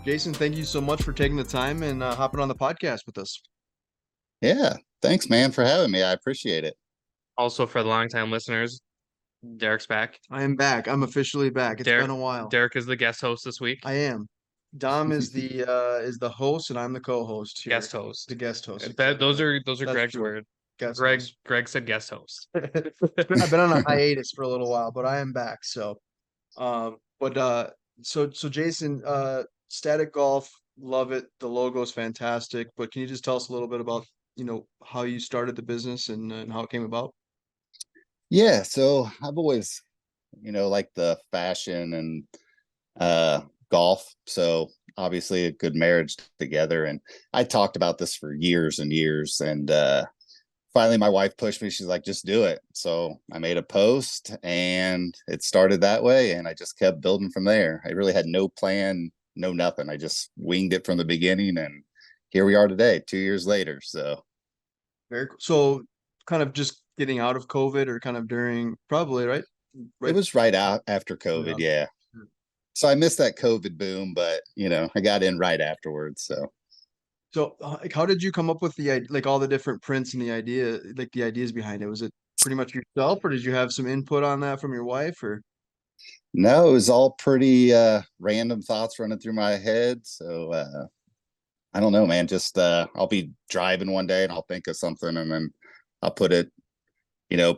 Jason, thank you so much for taking the time and hopping on the podcast with us. Yeah, thanks, man, for having me. I appreciate it. Also, for the longtime listeners, Derek's back. I am back. I'm officially back. It's been Derek a while. Derek is the guest host this week. I am. Dom is the host and I'm the co-host here. Guest host. The guest host. That Exactly. those are That's Greg's true. words. Guest Greg host. Greg said guest host. I've been on a hiatus for a little while, but I am back. So Jason, Static Golf, love it. The logo is fantastic. But can you just tell us a little bit about, how you started the business and how it came about? Yeah, so I've always, liked the fashion and uh golf. So obviously a good marriage together. And I talked about this for years and years. And finally my wife pushed me. She's like, just do it. So I made a post and it started that way. And I just kept building from there. I really had no plan, no nothing. I just winged it from the beginning. And here we are today, 2 years later. So Very cool. So kind of just getting out of COVID or kind of during probably, right? it Right. was right out after COVID. Yeah. Yeah. So I missed that COVID boom, but I got in right afterwards. So So like how did you come up with like all the different prints and the ideas behind it? Was it pretty much yourself or did you have some input on that from your wife or no, it was all pretty random thoughts running through my head. So I don't know, man. Just I'll be driving one day and I'll think of something and then I'll put it,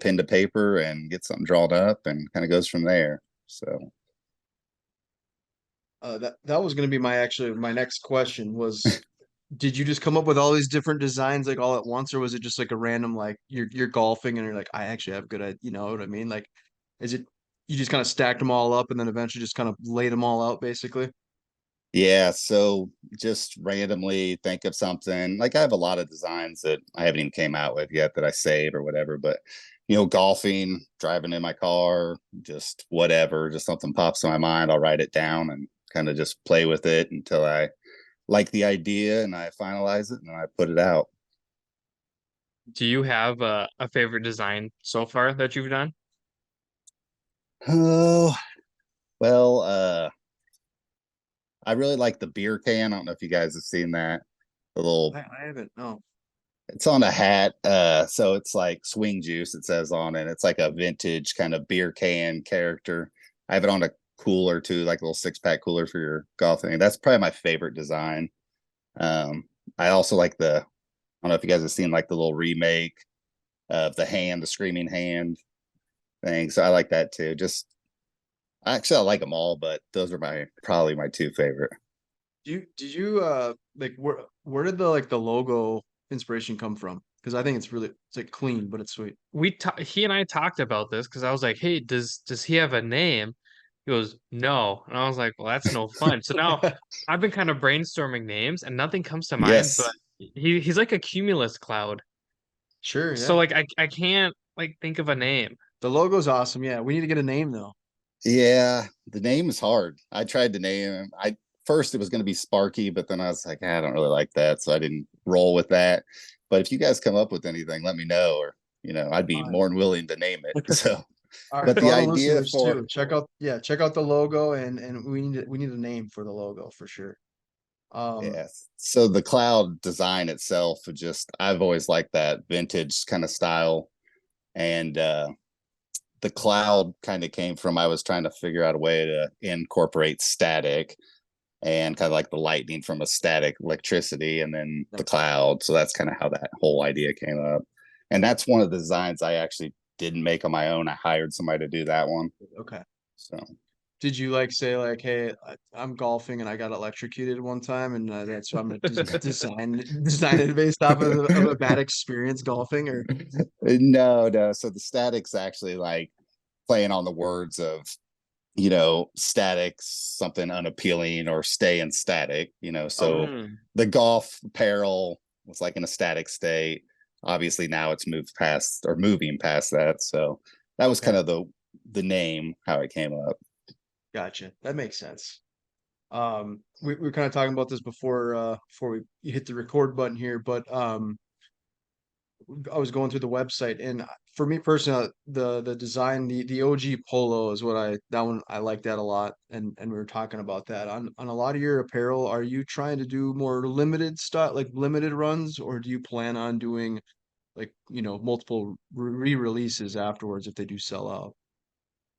pen to paper and get something drawn up and kind of goes from there. So that was going to be my next question was did you just come up with all these different designs like all at once or was it just like a random like you're golfing and you're like I actually have you know what I mean? Like is it you just kind of stacked them all up and then eventually just kind of laid them all out basically? yeah, so just randomly think of something. Like I have a lot of designs that I haven't even came out with yet that I save or whatever, but golfing, driving in my car, just whatever, just something pops in my mind, I'll write it down and kind of just play with it until I like the idea and I finalize it and I put it out. Do you have a favorite design so far that you've done? Oh, well, I really like the beer can. I don't know if you guys have seen that. The little I haven't. No. It's on a hat. So it's like swing juice, it says on it. It's like a vintage kind of beer can character. I have it on a cooler too, like a little 6-pack cooler for your golfing. That's probably my favorite design. I also like I don't know if you guys have seen like the little remake of the screaming hand thing. So I like that too. Actually, I like them all, but those are probably my two favorite. Did you like where did the logo inspiration come from? Because I think it's like clean, but it's sweet. He and I talked about this because I was like, "Hey, does he have a name?" He goes, "No," and I was like, "Well, that's no fun." So now I've been kind of brainstorming names, and nothing comes to mind. But Yes. he's like a cumulus cloud. Sure, So yeah. like I can't like think of a name. The logo's awesome. Yeah, we need to get a name though. Yeah, the name is hard. I tried to name him. I First it was going to be Sparky, but then I was like, I don't really like that, so I didn't roll with that. But if you guys come up with anything, let me know, or I'd be All right. more than willing to name it. So, All right, but for the all the idea listeners for too, check out the logo and we need a name for the logo for sure. Um, yes, so the cloud design itself, I've always liked that vintage kind of style, and the cloud kind of came from I was trying to figure out a way to incorporate static and kind of like the lightning from a static electricity and then the cloud. So that's kind of how that whole idea came up. And that's one of the designs I actually didn't make on my own. I hired somebody to do that one. okay. So Did you like say like, hey, I'm golfing and I got electrocuted one time and that's why I'm gonna design it based off of a bad experience golfing or no, no. So the static's actually like playing on the words of static, something unappealing, or staying static, okay. so Mm. the golf apparel was like in a static state. Obviously now it's moving past that. So that was Okay. kind of the name, how it came up. Gotcha. That makes sense. We were kind of talking about this before we you hit the record button here, but I was going through the website, and for me personally, the design, the OG polo is what that one I like that a lot, and we were talking about that on a lot of your apparel. Are you trying to do more limited stuff, like limited runs, or do you plan on doing like multiple re-releases afterwards if they do sell out?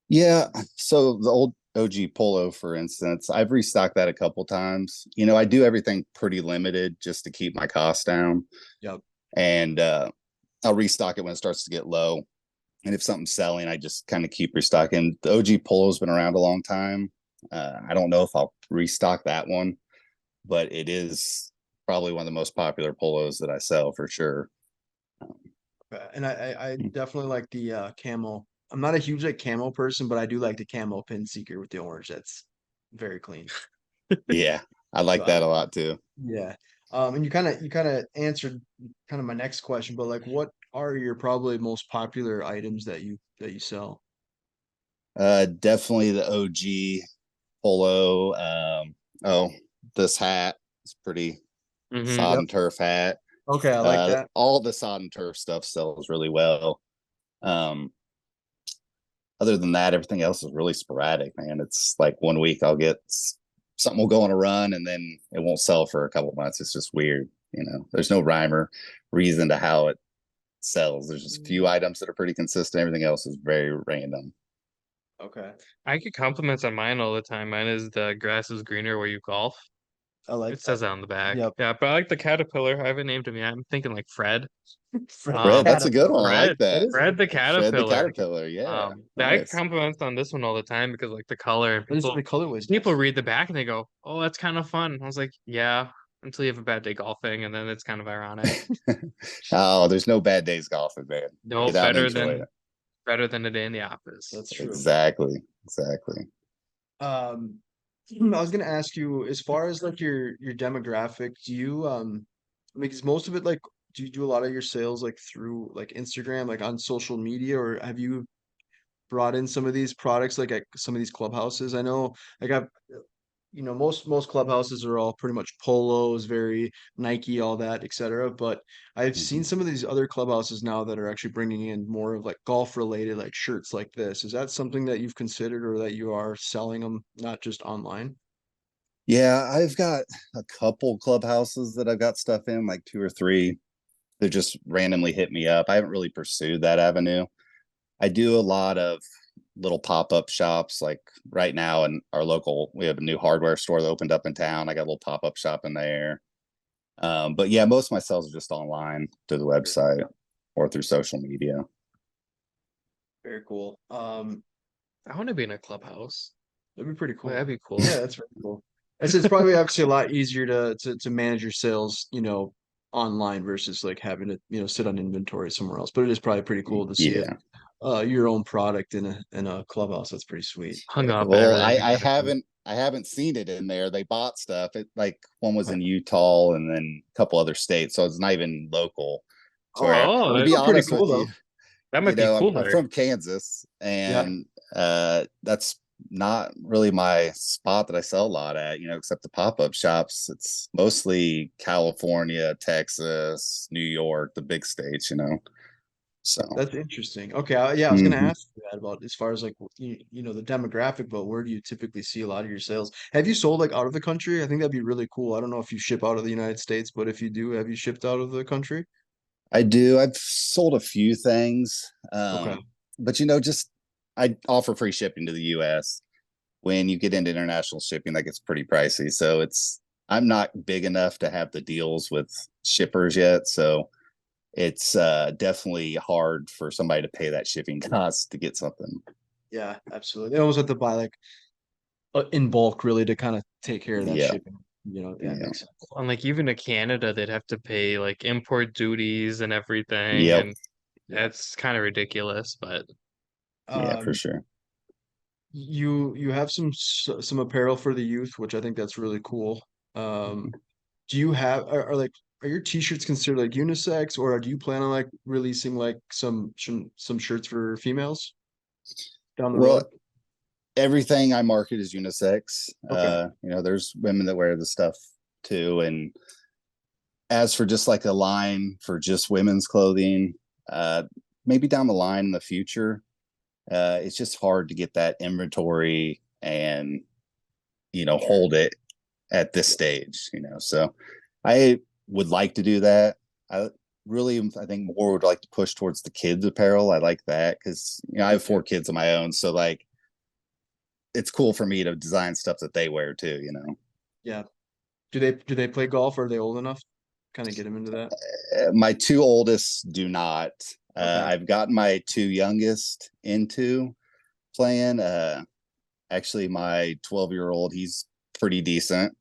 Yeah, so the old OG Polo, for instance, I've restocked that a couple times. I do everything pretty limited just to keep my costs down, Yep. and I'll restock it when it starts to get low. And if something's selling, I just kind of keep restocking. The OG Polo's been around a long time. I don't know if I'll restock that one, but it is probably one of the most popular polos that I sell for sure. And I Hmm. definitely like the camo. I'm not a huge like camo person, but I do like the camo pin seeker with the orange. That's very clean. Yeah, I like So that a lot too. yeah. And you kind of answered kind of my next question, but like what are your probably most popular items that you sell? Definitely the OG Polo. Oh, this hat is pretty Mm-hmm. sod Yep. and turf hat. Okay, I like that. All the sod and turf stuff sells really well. Um, Other than that, everything else is really sporadic, man. It's like one week I'll get something will go on a run and then it won't sell for a couple months. It's just weird. There's no rhyme or reason to how it sells. There's just a few items that are pretty consistent. Everything else is very random. Okay. I get compliments on mine all the time. Mine is the grass is greener where you golf. I like It that. says that on the back. Yep. Yeah, but I like the caterpillar. I haven't named him yet. I'm thinking like Fred. Fred the Fred, Um, that's a good one. I Caterpillar. like Fred, That that. is a Fred good the one. Fred the caterpillar. Caterpillar. Yeah. I get Nice. compliments on this one all the time because like the color and But it's the people colorways people nice. read the back and they go, "Oh, that's kind of fun." I was like, "Yeah," until you have a bad day golfing, and then it's kind of ironic. Oh, there's no bad days golfing, man. No, Get out and enjoy it. better than a day in the office. That's true. Exactly. Exactly. Um, I was gonna ask you, as far as like your demographic, do you because most of it like do you do a lot of your sales like through like Instagram, like on social media, or have you brought in some of these products like at some of these clubhouses? I know like I've most clubhouses are all pretty much polos, very Nike, all that, etc. But I've seen Mhm. some of these other clubhouses now that are actually bringing in more of like golf related like shirts like this. Is that something that you've considered or that you are selling them not just online? Yeah, I've got a couple clubhouses that I've got stuff in, like two or three. They just randomly hit me up. I haven't really pursued that avenue. I do a lot of little pop-up shops, like right now in our local, we have a new hardware store that opened up in town. I got a little pop-up shop in there. But yeah, most of my sales are just online through the website or through social media. Very cool. I want to be in a clubhouse. That'd be pretty Boy, cool. that'd be cool. Yeah, that's very cool. It's probably actually a lot easier to manage your sales, online versus like having to, sit on inventory somewhere else. But it is probably pretty cool to see it, Yeah. your own product in a clubhouse. That's pretty sweet. Hung up at Well, everything. I haven't seen it in there. They bought stuff. It like one was in Utah and then a couple other states, so it's not even local. To where, Oh, to that's be Still pretty honest cool with though. you, that might be I'm cooler. from Kansas, Yeah. and that's not really my spot that I sell a lot at. Except the pop-up shops. It's mostly California, Texas, New York, the big states. So. That's interesting. Okay, yeah, I was gonna Mhm. ask you that about as far as like the demographic, but where do you typically see a lot of your sales? Have you sold like out of the country? I think that'd be really cool. I don't know if you ship out of the United States, but if you do, have you shipped out of the country? I do. I've sold a few things, Okay. but just I offer free shipping to the U.S. When you get into international shipping, that gets pretty pricey. So I'm not big enough to have the deals with shippers yet. So it's definitely hard for somebody to pay that shipping cost to get something. Yeah, absolutely. They almost have to buy like in bulk really to kind of take care of that Yeah, shipping. Yeah, it yeah, makes sense. And like even to Canada, they'd have to pay like import duties and everything, yep, and Yeah. that's kind of ridiculous. But yeah, for Um, sure. you have some apparel for the youth, which I think that's really cool. Um, do you have are your t-shirts considered like unisex, or do you plan on like releasing like some shirts for females down the Well, road? everything I market is unisex. Okay. There's women that wear the stuff too, and as for just like a line for just women's clothing, maybe down the line in the future, it's just hard to get that inventory and, hold it at this stage, so I would like to do that. I think more would like to push towards the kids apparel. I like that because, I have 4 kids of my own. So like, it's cool for me to design stuff that they wear too, Yeah. Do they play golf? Or are they old enough? Kind of get them into that. My 2 oldest do not. Okay. I've gotten my 2 youngest into playing. Actually, my 12-year-old, he's pretty decent.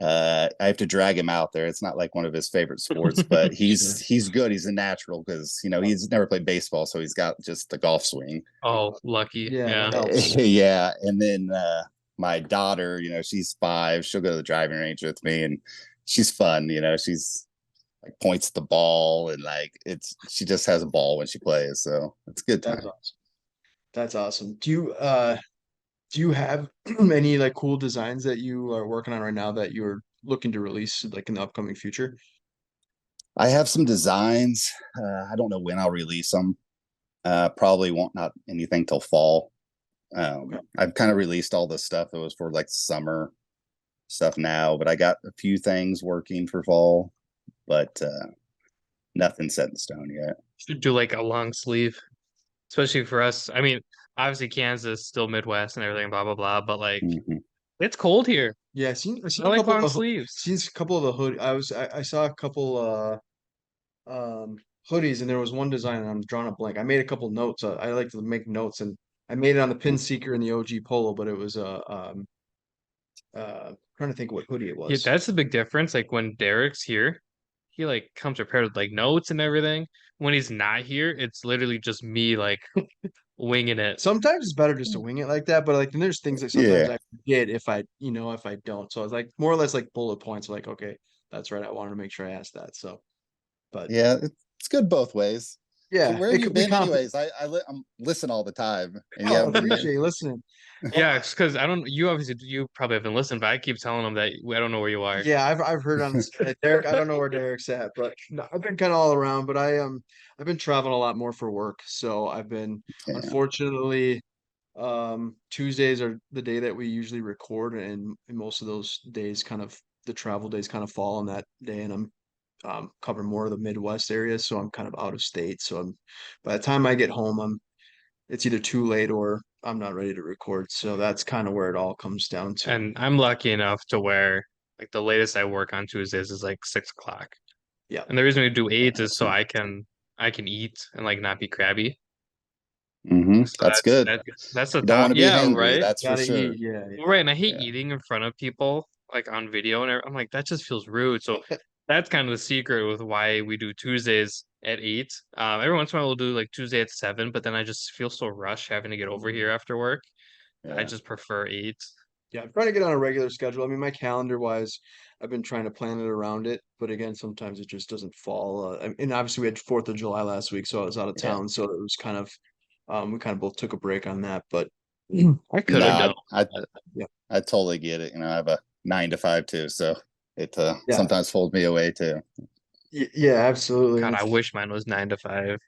I have to drag him out there. It's not like one of his favorite sports, but he's good. He's a natural because he's never played baseball, so he's got just the golf swing. Oh, lucky. Yeah, Yeah. that helps. Yeah, and then my daughter, she's 5. She'll go to the driving range with me, and she's fun. She's like points at the ball, and like she just has a ball when she plays, so it's a good time. That's awesome. That's awesome. Do you have any like cool designs that you are working on right now that you're looking to release like in the upcoming future? I have some designs. I don't know when I'll release them. Probably won't not anything till fall. Okay. I've kind of released all the stuff that was for like summer stuff now, but I got a few things working for fall, but nothing set in stone yet. Should do like a long sleeve, especially for us. I mean, obviously Kansas, still Midwest and everything, blah blah blah. But like, Mhm. it's cold here. Yeah, I seen I a like couple long of sleeves. seen a couple of the hood. I saw a couple hoodies, and there was one design, and I'm drawing a blank. I made a couple notes. I like to make notes, and I made it on the Pin Seeker and the OG Polo, but it was trying to think what hoodie it Yeah, was. that's a big difference. Like when Derek's here, he like comes prepared with like notes and everything. When he's not here, it's literally just me like winging it. Sometimes it's better just to wing it like that, but like then there's things that sometimes Yeah, I forget if I don't. So it's like more or less like bullet points, like, okay, that's right. I wanted to make sure I asked that. So, but yeah, it's good both ways. So yeah, where have it you could be been comp. anyways? I'm listen all the time, and you Oh, I haven't been here. appreciate you listening. Yeah, it's because I don't. You obviously you probably haven't listened, but I keep telling him that I don't know where you are. Yeah, I've heard on this Derek. I don't know where Derek's at, but no, I've been kind of all around. But I've been traveling a lot more for work, so I've been Yeah. unfortunately Tuesdays are the day that we usually record, and most of those days kind of the travel days kind of fall on that day, and I'm covering more of the Midwest area, so I'm kind of out of state. So by the time I get home, it's either too late or I'm not ready to record. So that's kind of where it all comes down to. And I'm lucky enough to where like the latest I work on Tuesdays is like 6 o'clock. Yeah. And the reason we do eight is so Awesome. I can eat and like not be crabby. So That's good. that's the You don't want top. to be Yeah, hangry, right. that's for Gotta sure. eat. Yeah. Well, right, and I hate Yeah. eating in front of people like on video, and I'm like that just feels rude. So that's kind of the secret with why we do Tuesdays at 8. Every once in a while we'll do like Tuesday at 7, but then I just feel so rushed having to get over here after work. I Yeah. just prefer 8. Yeah, I'm trying to get on a regular schedule. I mean, my calendar wise, I've been trying to plan it around it, but again, sometimes it just doesn't fall. And obviously, we had 4th of July last week, so I was out of Yeah. town, so it was kind of, we kind of both took a break on that. But I could No, have done. yeah, I totally get it. I have a 9 to 5 too, so it yeah, sometimes folds me away too. yeah, absolutely. God, And I it's, wish mine was 9 to 5.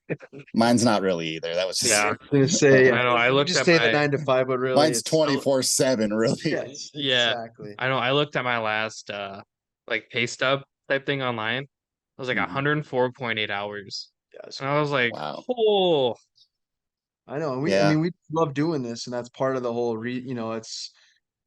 Mine's not really either. That was just Yeah, I was gonna say, I know. I we looked just at say the my 9 to 5, but really, mine's it's 24/7, really. yes, yeah. exactly. I know. I looked at my last like pay stub type thing online. It was like Mhm. 104.8 hours, Yes, and I was like, Wow. oh, I know. And I Yeah. mean, we love doing this, and that's part of the whole it's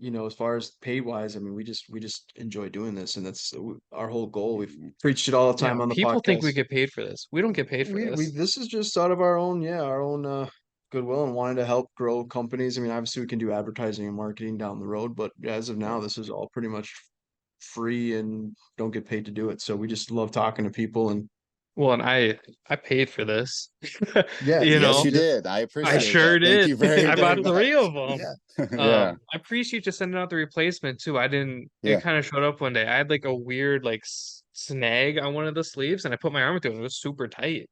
as far as paid wise, I mean, we just enjoy doing this, and that's our whole goal. We've Mhm. preached it all the yeah. time on the People think we podcast. get paid for this. We don't get paid for We this. this is just out of our own, our own goodwill and wanting to help grow companies. I mean, obviously we can do advertising and marketing down the road, but as of now, Yeah. this is all pretty much free and don't get paid to do it. So we just love talking to people and Well, and I paid for this. yeah, You Yes, know, you did. I I appreciate sure that. Thank did. you very, I very bought much. 3 of them. yeah, Yeah. I appreciate you sending out the replacement too. I didn't. It Yeah. kind of showed up one day. I had like a weird like snag on one of the sleeves, and I put my arm through it. It was super tight,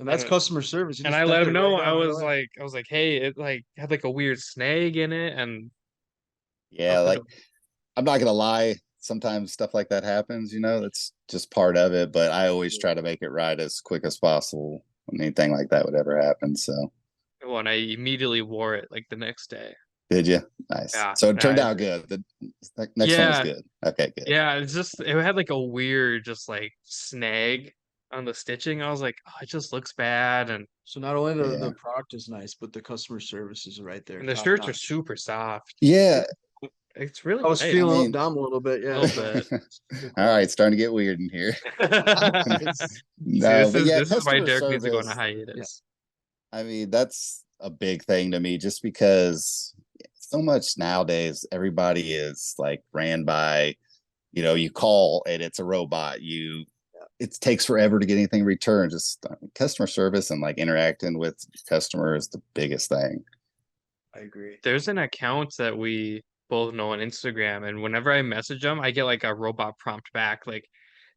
and that's and customer service. You and just I let stepped it him know. right on. Go ahead. I was like, hey, it like had like a weird snag in it, and I Yeah, was like I'm not gonna lie. sometimes stuff like that happens, that's just part of it. But I always try to make it right as quick as possible when anything like that would ever happen. So Well, and I immediately wore it like the next day. did you? Nice. Yeah, So it turned yeah, out good. The next one was yeah, good. Okay, good. yeah. It's just it had like a weird, just like snag on the stitching. I was like, oh, it just looks bad, So not only the Yeah. product is nice, but the customer service is right there, and the top shirts are notch. super soft. Yeah. It's really I was nice. I feeling mean, Dom a little bit, A yeah. little So bit. good all right, quality. it's starting to get weird in here. Nice. See, No, but yeah, this is why customer Derek needs to go on a service. Yeah. hiatus. I mean, that's a big thing to me just because so much nowadays, everybody is like ran by, you call and it's a robot. It takes forever to get anything returned. Just customer service and like interacting with your customer is the biggest thing. I agree. There's an account that we both know on Instagram, and whenever I message them, I get like a robot prompt back, like,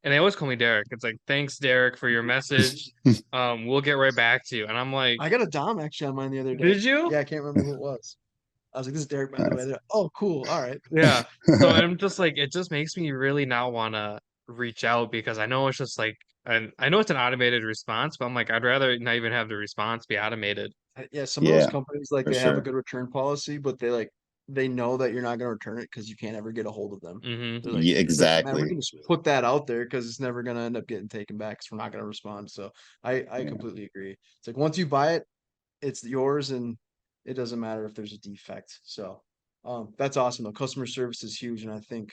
and they always call me Derek. It's like, thanks, Derek, for your message. We'll get right back to you. And I'm like, I got a Dom actually on mine the other day. did you? Yeah, I can't remember who it was. I was like, this is Derek, by the way. They're like, oh, cool. All right. Yeah. So I'm just like, it just makes me really not want to reach out because I know it's just like, and I know it's an automated response, but I'm like, I'd rather not even have the response be automated. Yeah, some of those Yeah, companies like for they have a sure. good return policy, but they know that you're not going to return it because you can't ever get a hold of them. Mm-hmm. Yeah, They're like, man, we're exactly. gonna just put that out there because it's never gonna end up getting taken back because we're not gonna respond. So I Yeah. completely agree. It's like once you buy it, it's yours and it doesn't matter if there's a defect. So that's awesome though. Customer service is huge, and I think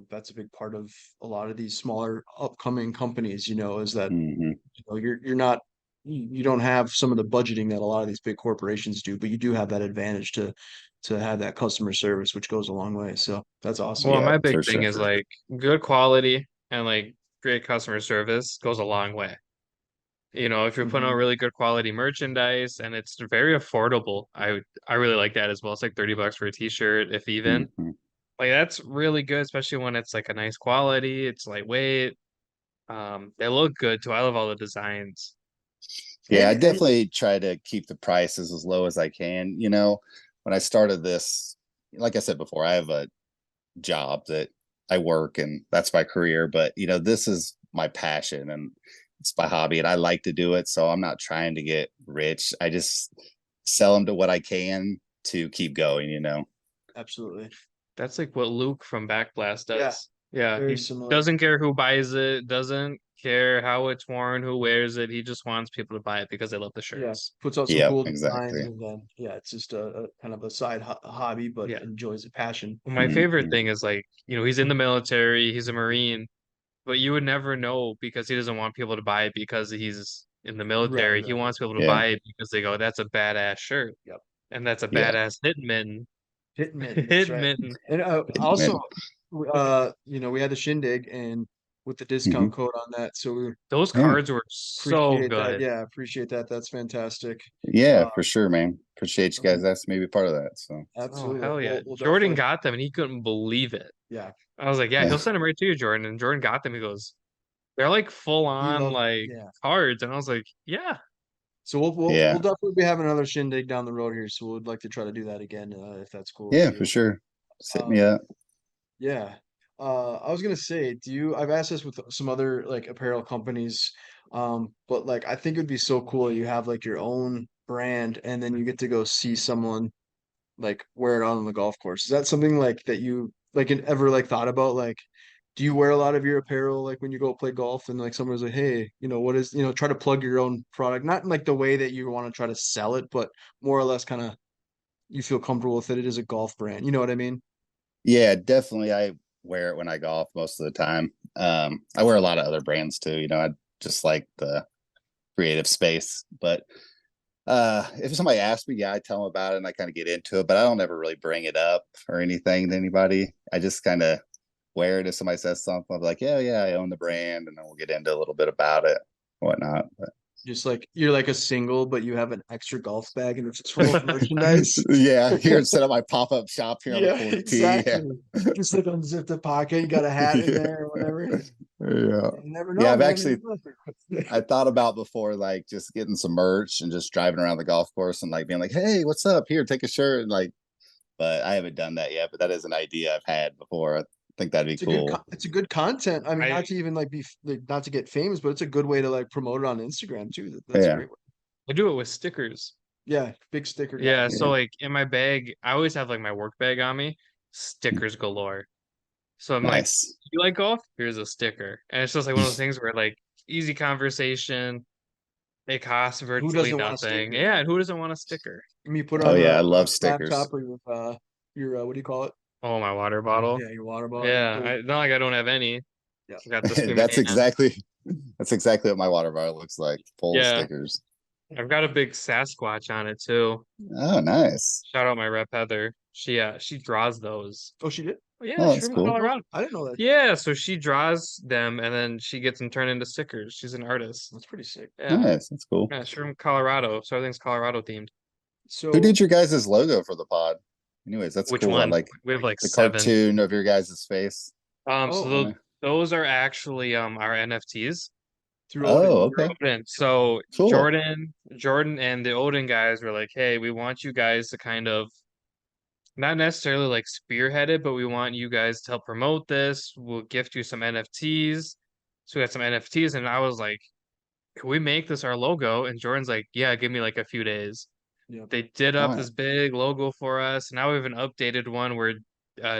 that's a big part of a lot of these smaller upcoming companies, is that Hmm. you're not you don't have some of the budgeting that a lot of these big corporations do, but you do have that advantage to have that customer service, which goes a long way. So that's awesome. Well, Yeah, my big for thing sure. is like good quality and like great customer service goes a long way. If you're putting out Mhm. really good quality merchandise and it's very affordable, I really like that as well. It's like $30 for a t-shirt, if even. Hmm. Like that's really good, especially when it's like a nice quality, it's lightweight. They look good too. I love all the designs. Yeah, I And definitely try to keep the prices as low as I can. When I started this, like I said before, I have a job that I work and that's my career, but this is my passion and it's my hobby and I like to do it. So I'm not trying to get rich. I just sell them to what I can to keep going. absolutely. That's like what Luke from Backblast Yeah, does. Yeah, very he similar. doesn't care who buys it, doesn't care how it's worn, who wears it. He just wants people to buy it because they love the Yeah, shirts. puts out some Yep, cool designs, exactly. and then yeah, it's just a kind of a side hobby, but Yeah. enjoys a passion. My favorite Mhm. thing is like, he's in the military, he's a Marine, but you would never know because he doesn't want people to buy it because he's in the Right, military. He right, right. wants people to Yeah, buy it because they go, that's a badass shirt. Yep. And that's a yeah. badass hit mitten. Hit mitten, that's Hit right. mitten. And Man. also, we had the shindig and with the Hmm. discount code on that, so we Those Yeah, cards were so appreciate that. good. Yeah, appreciate that. That's fantastic. yeah, Uh, for sure, man. Appreciate you guys um, asking me to be part of that. So Oh, absolutely. hell yeah. We'll Jordan definitely, got them and he couldn't believe it. yeah. I was like, yeah, he'll send them right to you, Jordan. And Jordan got them. He goes, they're like full He on loved, like yeah. cards. And I was like, yeah. So we'll yeah, definitely be having another shindig down the road here. So we'd like to try to do that again, if that's cool with yeah, for you. sure. Just hit me Um, up. Yeah. I was gonna say, I've asked this with some other like apparel companies, but like I think it'd be so cool you have like your own brand and then you get to go see someone like wear it out on the golf course. Is that something like that you like ever like thought about? Like, do you wear a lot of your apparel like when you go play golf and like someone's like, hey, what is, try to plug your own product, not in like the way that you want to try to sell it, but more or less kind of you feel comfortable with it. It is a golf brand. You know what I mean? Yeah, definitely. I wear it when I golf most of the time. I wear a lot of other brands too. I just like the creative space. But if somebody asks me, yeah, I tell them about it and I kind of get into it, but I don't ever really bring it up or anything to anybody. I just kind of wear it if somebody says something. I'll be like, yeah, yeah, I own the brand, and then we'll get into a little bit about it, whatnot. But Just like you're like a single, but you have an extra golf bag and it's full of merchandise. yeah, here set up my pop-up shop here on the Yeah, fourth tee. Yeah. exactly. Just like unzip the pocket, you got a hat in Yeah. there or whatever. Yeah. You never Yeah, know, I've man. actually I thought about before like just getting some merch and just driving around the golf course and like being like, hey, what's up? Here, take a shirt and like, but I haven't done that yet. But that is an idea I've had before. think that'd be It's a cool. it's a good content. I mean, I not to even like be like not to get famous, but it's a good way to like promote it on Instagram too. That's a Yeah. great way. I do it with stickers. Yeah, big sticker guy. Yeah, Yeah. so like in my bag, I always have like my work bag on me, Mm. stickers galore. So I'm like, Nice. you like golf? Here's a sticker. And it's just like one of those things where like easy conversation, it costs Who virtually doesn't want a nothing. sticker? Yeah, and who doesn't want a sticker? I mean, you put it Oh on yeah, I a love stickers. laptop or your what do you call it? Oh, my water bottle. Yeah, your water bottle. Yeah, Yeah, not like I don't have any. yeah. I got the screaming That's hand. exactly what my water bottle looks like, full of Yeah, stickers. I've got a big Sasquatch on it too. Oh, nice. Shout out my rep Heather. She draws those. Oh, she did. Oh yeah, Oh, she's that's from cool. Colorado. I didn't know that. Yeah, so she draws them and then she gets them turned into stickers. She's an artist. That's pretty sick. Yeah. Nice. That's cool. Yeah, she's from Colorado. So everything's Colorado themed. So Who did your guys' logo for the pod? Anyways, that's Which cool. I one? like We have like the 7. cartoon of your guys' face. So oh, those are actually our NFTs. through Odin. Oh, okay. Odin. So Cool. Jordan and the Odin guys were like, "Hey, we want you guys to kind of not necessarily like spearhead it, but we want you guys to help promote this. We'll gift you some NFTs." So we had some NFTs, and I was like, "Can we make this our logo?" And Jordan's like, "Yeah, give me like a few days." Yeah. They did up Alright. this big logo for us. Now we have an updated one where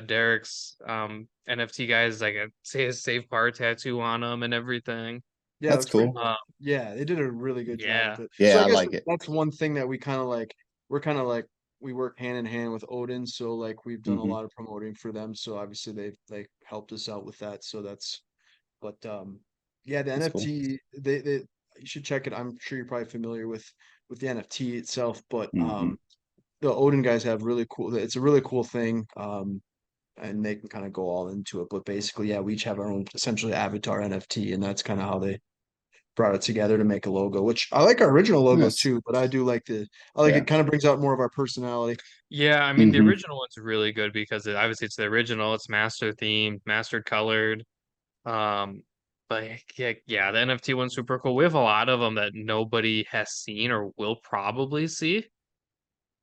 Derek's NFT guy is like a say his Save Par tattoo on him and everything. Yeah, That's that's pretty cool. cool. Yeah, they did a really good job Yeah. with it. Yeah, So I I guess like it. that's one thing that we're kind of like we work hand in hand with Odin, so like we've done a Hmm. lot of promoting for them. So obviously they've like helped us out with that. So that's but yeah, the That's cool. NFT they you should check it. I'm sure you're probably familiar with the NFT itself, but Hmm. the Odin guys have really cool it's a really cool thing. And they can kind of go all into it. But basically, yeah, we each have our own essentially avatar NFT, and that's kind of how they brought it together to make a logo, which I like our original logo Nice. too, but I like Yeah. it kind of brings out more of our personality. Yeah, I mean the Hmm. original one's really good because obviously it's the original, it's master themed, master colored. Um, but yeah, the NFT one's super cool. We have a lot of them that nobody has seen or will probably see.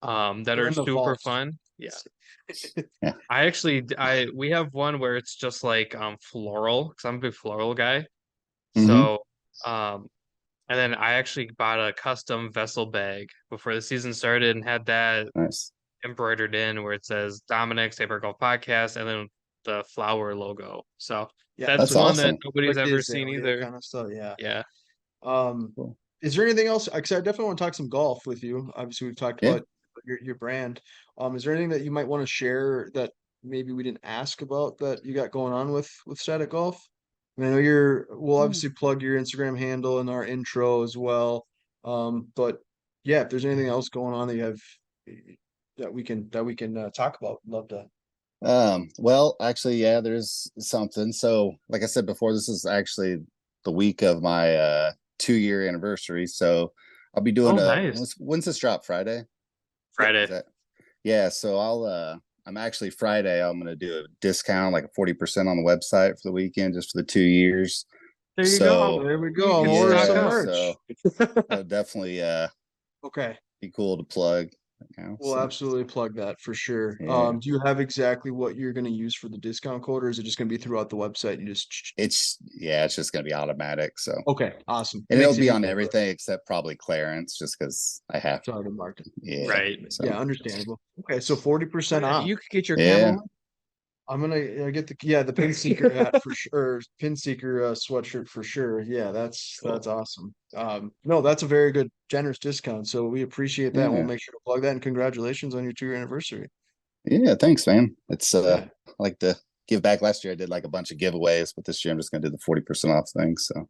That They're are in the super vault. fun. Yeah. Yeah. We have one where it's just like floral because I'm a big floral guy. Hmm. So and then I actually bought a custom vessel bag before the season started and had that Nice. embroidered in where it says Dominic Saber Golf Podcast and then the flower logo. So Yeah, that's That's so one that awesome. nobody's like the ever seen azalea either. kind of stuff. Yeah. Yeah. Um, Cool. is there anything else? Because I definitely want to talk some golf with you. Obviously, we've talked Yeah. about your brand. Is there anything that you might want to share that maybe we didn't ask about that you got going on with Static Golf? I mean, I know we'll obviously plug your Instagram handle in our intro as well. But yeah, if there's anything else going on that you have that we can talk about, love to. Well, actually, yeah, there's something. So, like I said before, this is actually the week of my 2-year anniversary. So I'll be doing Oh, nice. when's this drop? Friday? Friday. Is that yeah, so I'm actually Friday, I'm gonna do a discount, like a 40% on the website for the weekend, just for the 2 years. There you So go. There we You go. I'm can ordering stock some up. merch. so that'll definitely Okay. be cool to plug. We'll So absolutely plug that for sure. yeah. Do you have exactly what you're going to use for the discount code, or is it just going to be throughout the website? You just It's just gonna be automatic. So okay, awesome. and it'll Makes it be on easier. everything except probably clearance, just because I have It's already marked. yeah. Right. So Yeah, understandable. Okay, so 40% off. You could get your yeah. camel. I'm gonna get the pin seeker hat for sure, pin seeker sweatshirt for sure. Yeah, that's Cool. awesome. No, that's a very good generous discount. So we appreciate that. We'll Yeah. make sure to plug that. And congratulations on your 2-year anniversary. Yeah, thanks, man. It's Yeah. I like to give back. Last year I did like a bunch of giveaways, but this year I'm just gonna do the 40% off thing. So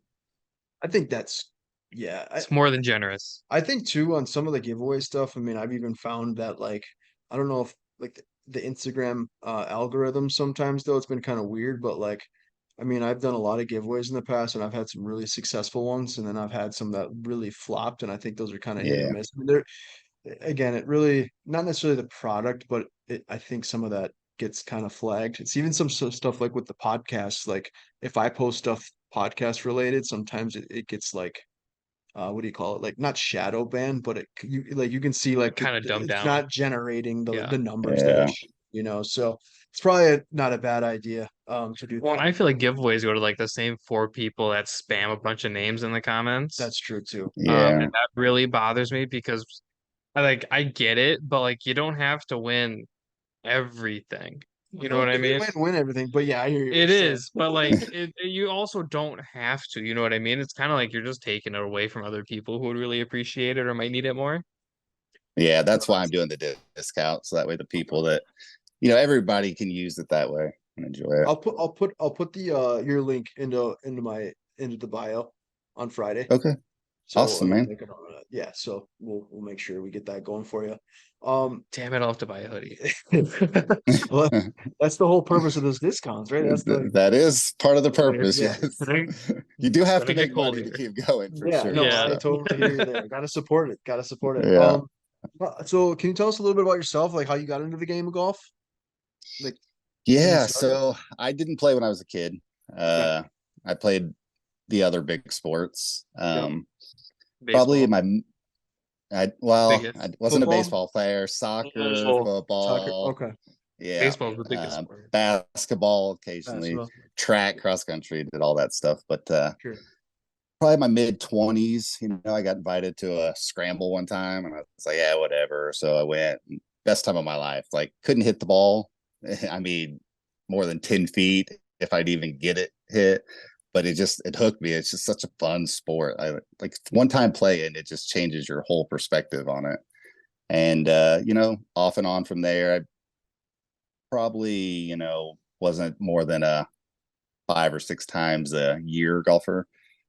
I think that's yeah. It's more than generous. I think too on some of the giveaway stuff. I mean, I've even found that like I don't know if like the Instagram algorithm sometimes though it's been kind of weird, but like I mean, I've done a lot of giveaways in the past and I've had some really successful ones and then I've had some that really flopped and I think those are kind of hit or yeah. miss. I mean, they're again, it really not necessarily the product, but I think some of that gets kind of flagged. It's even some stuff like with the podcasts. Like if I post stuff podcast related, sometimes it gets like what do you call it? Like not shadow banned, but you can see like Kind of dumbed it's down. not generating Yeah. the numbers that it Yeah. should. you know, so it's probably not a bad idea to do Well, and that. I feel like giveaways go to like the same 4 people that spam a bunch of names in the comments. That's true too. Yeah. And that really bothers me because I get it, but like you don't have to win everything. You know Well, what I give it mean? away and win everything, but yeah, I hear you. It is, but like you also don't have to. You know what I mean? It's kind of like you're just taking it away from other people who would really appreciate it or might need it more. Yeah, that's why I'm doing the discount. So that way the people that, you know, everybody can use it that way and enjoy it. I'll put the your link into the bio on Friday. Okay. So Awesome, man. yeah, so we'll make sure we get that going for you. Damn it, I'll have to buy a hoodie. Well, that's the whole purpose of those discounts, right? That's the That is part of the purpose, yeah. yes. Right? You do have Gonna to get make cold money to here. keep going for Yeah, sure. no, Yeah. I so, totally hear you there. Gotta support it. Gotta support it. Yeah. So can you tell us a little bit about yourself, like how you got into the game of golf? Like Yeah, getting started? so I didn't play when I was a kid. I played the other big sports. Probably Baseball. I Biggest. wasn't a Football? baseball player, soccer, Baseball. Soccer. football, Okay. yeah, Baseball is the biggest sport. basketball occasionally, Basketball. track, cross country, did all that stuff. But Sure. probably my mid-20s, you know, I got invited to a scramble one time and I was like, yeah, whatever. So I went. Best time of my life. Like couldn't hit the ball. I mean, more than 10 feet if I'd even get it hit. But it hooked me. It's just such a fun sport. I like one time playing, it just changes your whole perspective on it. And you know, off and on from there, I probably, you know, wasn't more than a 5 or 6 times a year golfer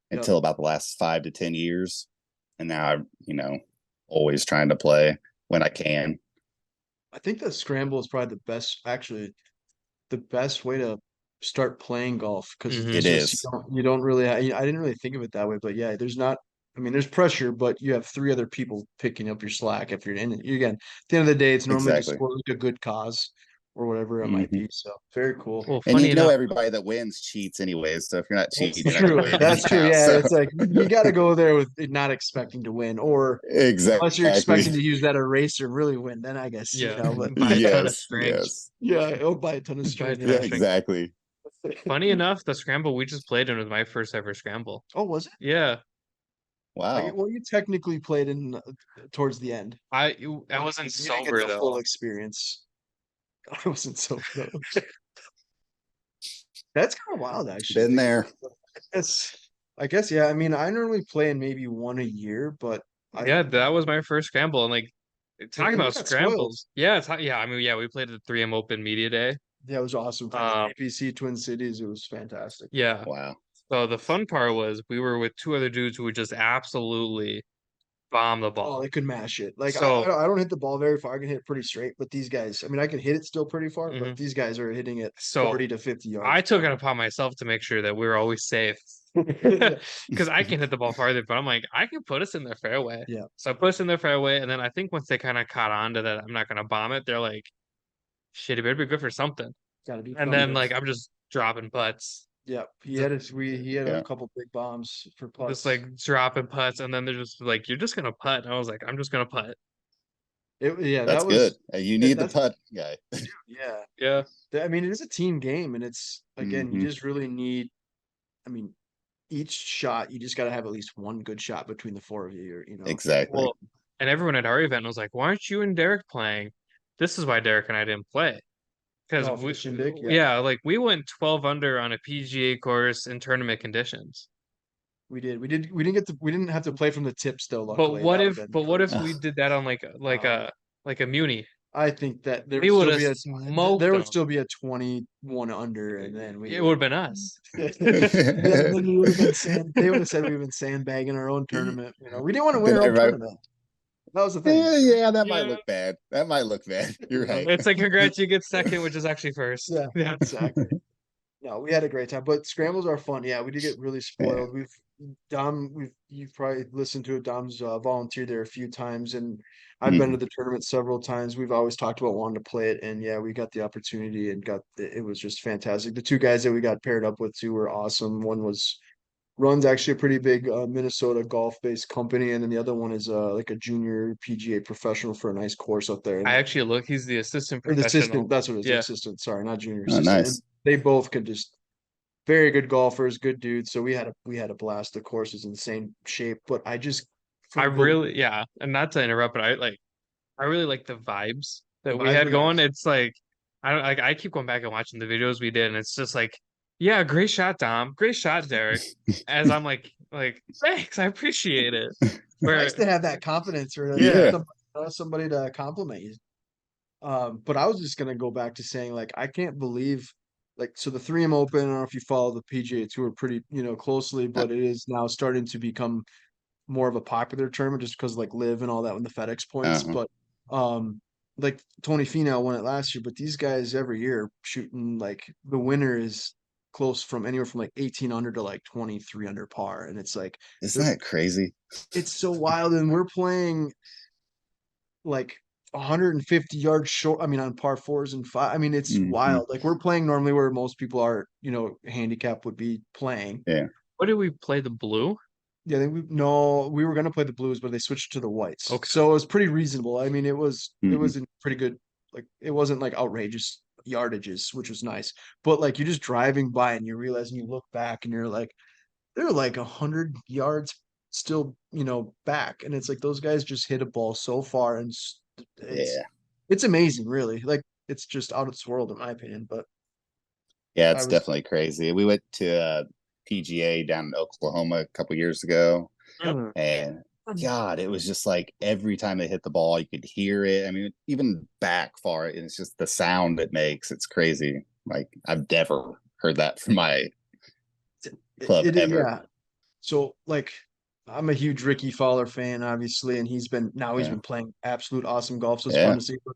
Yep. until about the last 5 to 10 years. And now I'm, you know, always trying to play when I can. I think the scramble is probably the best way to start playing golf because Mhm. it's It just is. you don't really I didn't really think of it that way, but yeah, there's not. I mean, there's pressure, but you have 3 other people picking up your slack if you're in it. Again, at the end of the day, it's normally just Exactly. for like a good cause or whatever it might hmm be. So very cool. Well, And funny you know, enough, everybody that wins cheats anyways. So if you're not That's cheating, you're not true. going to win That's true. anyhow. Yeah, So it's like you got to go there with it not expecting to win, or unless you're exactly. expecting to use that eraser really win, then I guess you yeah, know. But buy a ton of Yes. strings. Yes. yeah, it'll buy a ton of Buy a string. ton Yeah. of strings. Exactly. Funny enough, the scramble we just played in was my first ever scramble. Oh, was it? Yeah, Wow. Well, you technically played in towards the end. I wasn't You didn't get sober the full though. experience. I wasn't so though. That's kind of wild, actually. Been there. I guess, yeah. I mean, I normally play in maybe one a year, but Yeah, that was my first scramble, and like talking you about got spoiled. scrambles. Yeah, yeah. I mean, yeah, we played at the 3M Open Media Day. Yeah, it was awesome. APC Twin Cities, it was fantastic. Yeah. Wow. So the fun part was we were with 2 other dudes who would just absolutely bomb the Oh, ball. they could mash it. Like So I don't hit the ball very far. I can hit it pretty straight, but these guys, I mean, I can hit it still pretty far, but Mhm. these guys are hitting it So 40 to 50 yards. I took it upon myself to make sure that we were always safe. Because I can hit the ball farther, but I'm like, I can put us in their fairway. Yeah. So I put us in their fairway, and then I think once they kind of caught on to that, I'm not gonna bomb it. They're like, shit, it better be good for something. Gotta be And then something. like I'm just dropping putts. Yeah, he had a Yeah. couple big bombs for Just putts. like dropping putts, and then they're just like, "You're just gonna putt." And I was like, "I'm just gonna putt." Yeah, That's that good. was You need the that's putt guy. yeah. Yeah, I mean, it is a team game, and it's again, you Mhm. just really need. I mean, each shot, you just got to have at least one good shot between the 4 of you. Or, you know, Exactly. well, and everyone at our event was like, "Why aren't you and Derek playing?" This is why Derek and I didn't play because Oh, for we, the shindig? Yeah. yeah, like we went 12 under on a PGA course in tournament conditions. We did. We didn't get to. We didn't have to play from the tips though. But Luckily, what that if, would've been but what if crazy. we did that on like a muni? I think that there We would would still have be smoked there them. would still be a 21 under, and then we It would have been us. then we would have been they would have said we've been sandbagging our own tournament. You know, we didn't want to win Then our own everybody, tournament. That was the thing. yeah, that might Yeah. look bad. That might look bad. You're right. It's like congrats, you get second, which is actually first. Yeah, Yeah. exactly. No, we had a great time, but scrambles are fun. Yeah, we did get really Yeah. spoiled. You've probably listened to it. Dom's volunteered there a few times, and I've been to Mhm. the tournament several times. We've always talked about wanting to play it, and yeah, we got the opportunity and it was just fantastic. The 2 guys that we got paired up with too were awesome. One was runs actually a pretty big Minnesota golf-based company, and then the other one is like a junior PGA professional for a nice course up there. I And actually look. He's the assistant or the assistant, professional. that's what it is, the Yeah. assistant. Sorry, not junior, Oh, assistant. And nice. they both could just very good golfers, good dudes. So we had a blast. The course is insane shape, but I just I couldn't believe really, yeah, and not to interrupt, but I really like the vibes the that we vibes had were going. nice. It's like I don't like I keep going back and watching the videos we did, and it's just like, yeah, great shot, Dom. Great shot, Derek. As I'm like, thanks, I appreciate it. It's nice Where to have that confidence or yeah, Yeah. somebody to compliment you. But I was just gonna go back to saying like I can't believe like so the 3M Open, I don't know if you follow the PGA Tour pretty, closely, Uh, but it is now starting to become more of a popular tournament just because like live and all that with the FedEx points. uh-huh. But like Tony Finau won it last year, but these guys every year shooting like the winner is close from anywhere from like 18 under to like 23 under par. And it's like Isn't they're that crazy? it's so wild. And we're playing like 150 yards short. I mean, on par fours and five. I mean, it's Hmm. wild. Like we're playing normally where most people are, handicap would be playing. Yeah. what did we play the blue? Yeah, I think we were gonna play the blues, but they switched to the whites. Okay. So it was pretty reasonable. I mean, it Hmm. was in pretty good, like it wasn't like outrageous yardages, which was nice. But like you're just driving by and you realize and you look back and you're like, they're like 100 yards still, back. And it's like those guys just hit a ball so far and it's Yeah. it's amazing, really. Like it's just out of this world in my opinion. But Yeah, I it's was definitely crazy. We went to PGA down in Oklahoma a couple years ago, yep. Mhm. and God, it was just like every time they hit the ball, you could hear it. I mean, even back far, and it's just the sound it makes. It's crazy. Like I've never heard that from my club ever. Yeah. So like I'm a huge Ricky Fowler fan, obviously, and he's Yeah. been playing absolute awesome golf. So it's fun Yeah. to see. But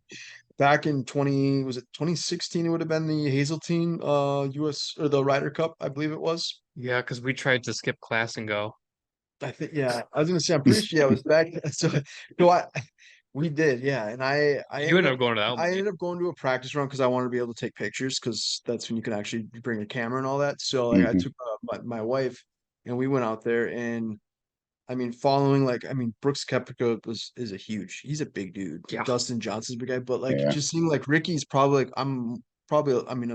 back in 2016, it would have been the Hazeltine US or the Ryder Cup, I believe it was. Yeah, because we tried to skip class and go. I think yeah, I was gonna say I'm pretty sure yeah, it was back. So no, we did, yeah. And You ended up going to that I one. ended up going to a practice run because I wanted to be able to take pictures because that's when you can actually bring a camera and all that. So like I Hmm. took my wife and we went out there and I mean, following like I mean, Brooks Koepka he's a big dude. Yeah. Dustin Johnson's a big guy, but like Yeah. just seeing like Ricky's probably like I'm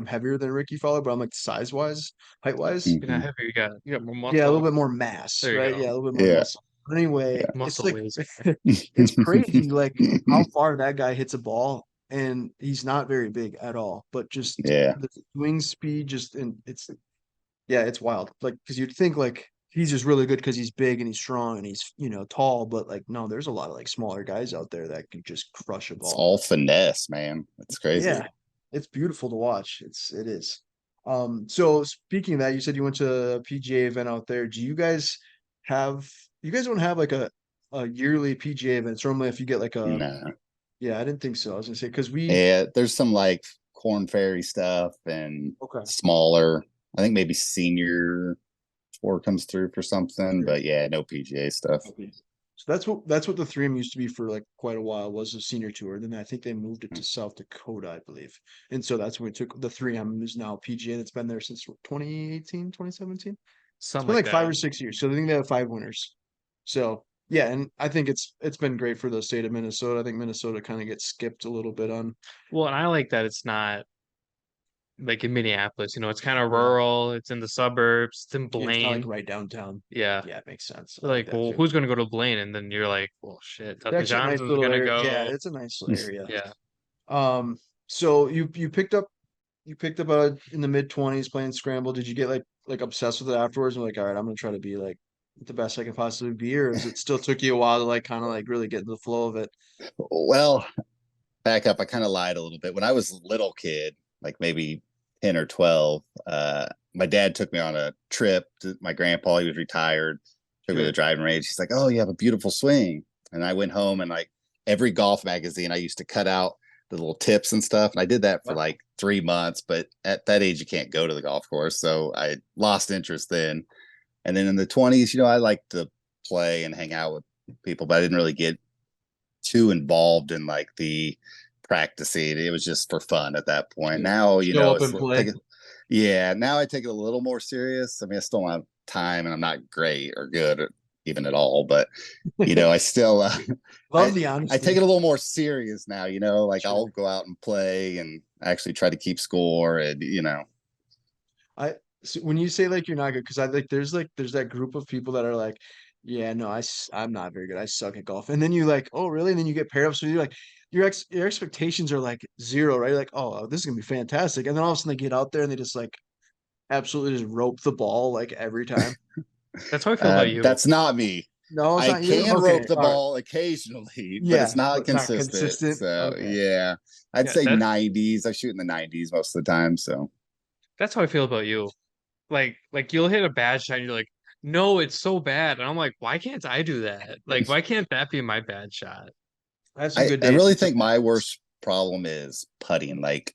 heavier than Ricky Fowler, but I'm like size wise, height wise. You're not Hmm. heavy. You got more Yeah, a little muscle. bit more mass, There you right? go. Yeah, a little bit more Yeah. muscle. But anyway, it's Muscle like ways. it's crazy like how far that guy hits a ball and he's not very big at all, but just Yeah. the swing speed just and it's yeah, it's wild. Like because you'd think like he's just really good because he's big and he's strong and he's tall, but like no, there's a lot of like smaller guys out there that can just crush a It's ball. all finesse, man. It's crazy. Yeah, it's beautiful to watch. It is. So speaking of that, you said you went to a PGA event out there. Do you guys don't have like a yearly PGA event? It's normally if you get like a Nah. yeah, I didn't think so. I was gonna say because we Yeah, there's some like Corn Ferry stuff and okay. smaller. I think maybe senior tour comes through for something, Sure. but yeah, no PGA stuff. Okay. So that's what the 3M used to be for like quite a while was a senior tour. Then I think they moved it to South Dakota, I believe. And so that's when we took the 3M is now PGA that's been there since 2018, 2017. It's Something been like like five that. or 6 years. So I think they have 5 winners. So yeah, and I think it's been great for the state of Minnesota. I think Minnesota kind of gets skipped a little bit on Well, and I like that it's not like in Minneapolis, it's kind of yeah. rural, it's in the suburbs, it's in Yeah, it's not like Blaine. right downtown. Yeah. Yeah, it makes sense. I like Like, that well, too. who's gonna go to Blaine? And then you're like, well, shit, It's Dustin actually a nice Johnson's little gonna area. Yeah, go. it's a nice little area. Yeah. So you picked up in the mid 20s playing scramble. Did you get like obsessed with it afterwards and like, all right, I'm gonna try to be like the best I can possibly be, or is it still took you a while to like kind of like really get into the flow of it? Well, back up, I kind of lied a little bit. When I was a little kid, like maybe 10 or 12, my dad took me on a trip to my grandpa. He was retired, took me to the Sure. driving range. He's like, "Oh, you have a beautiful swing." And I went home and like every golf magazine, I used to cut out the little tips and stuff. And I did that for Yep. like 3 months. But at that age, you can't go to the golf course. So I lost interest then. And then in the 20s, I liked to play and hang out with people, but I didn't really get too involved in like the practicing. It was just for fun at that point. Sure. Now, Show up it's and play. yeah. Now I take it a little more serious. I mean, I still want to time, and I'm not great or good or even at all. But you know, I still Love the I honesty. take it a little more serious now. You know, like Sure. I'll go out and play and actually try to keep score, and you know. So when you say like you're not good, because I there's that group of people that are like, yeah, no, I'm not very good. I suck at golf. And then you like, oh really? And then you get paired up. So you're like, your expectations are like zero, right? You're like, oh, this is gonna be fantastic. And then all of a sudden they get out there and they just like absolutely just rope the ball like every time. That's how I feel about you. That's not me. No, it's I not you. can Okay, rope the all right. ball occasionally, but Yeah, it's not but not consistent. consistent. So Okay. yeah, I'd Yeah, say that 90s. I shoot in the 90s most of the time. So that's how I feel about you. Like you'll hit a bad shot and you're like, no, it's so bad. And I'm like, why can't I do that? Like, why can't that be my bad shot? I have some good I days really and some think bad my days. worst problem is putting. Like,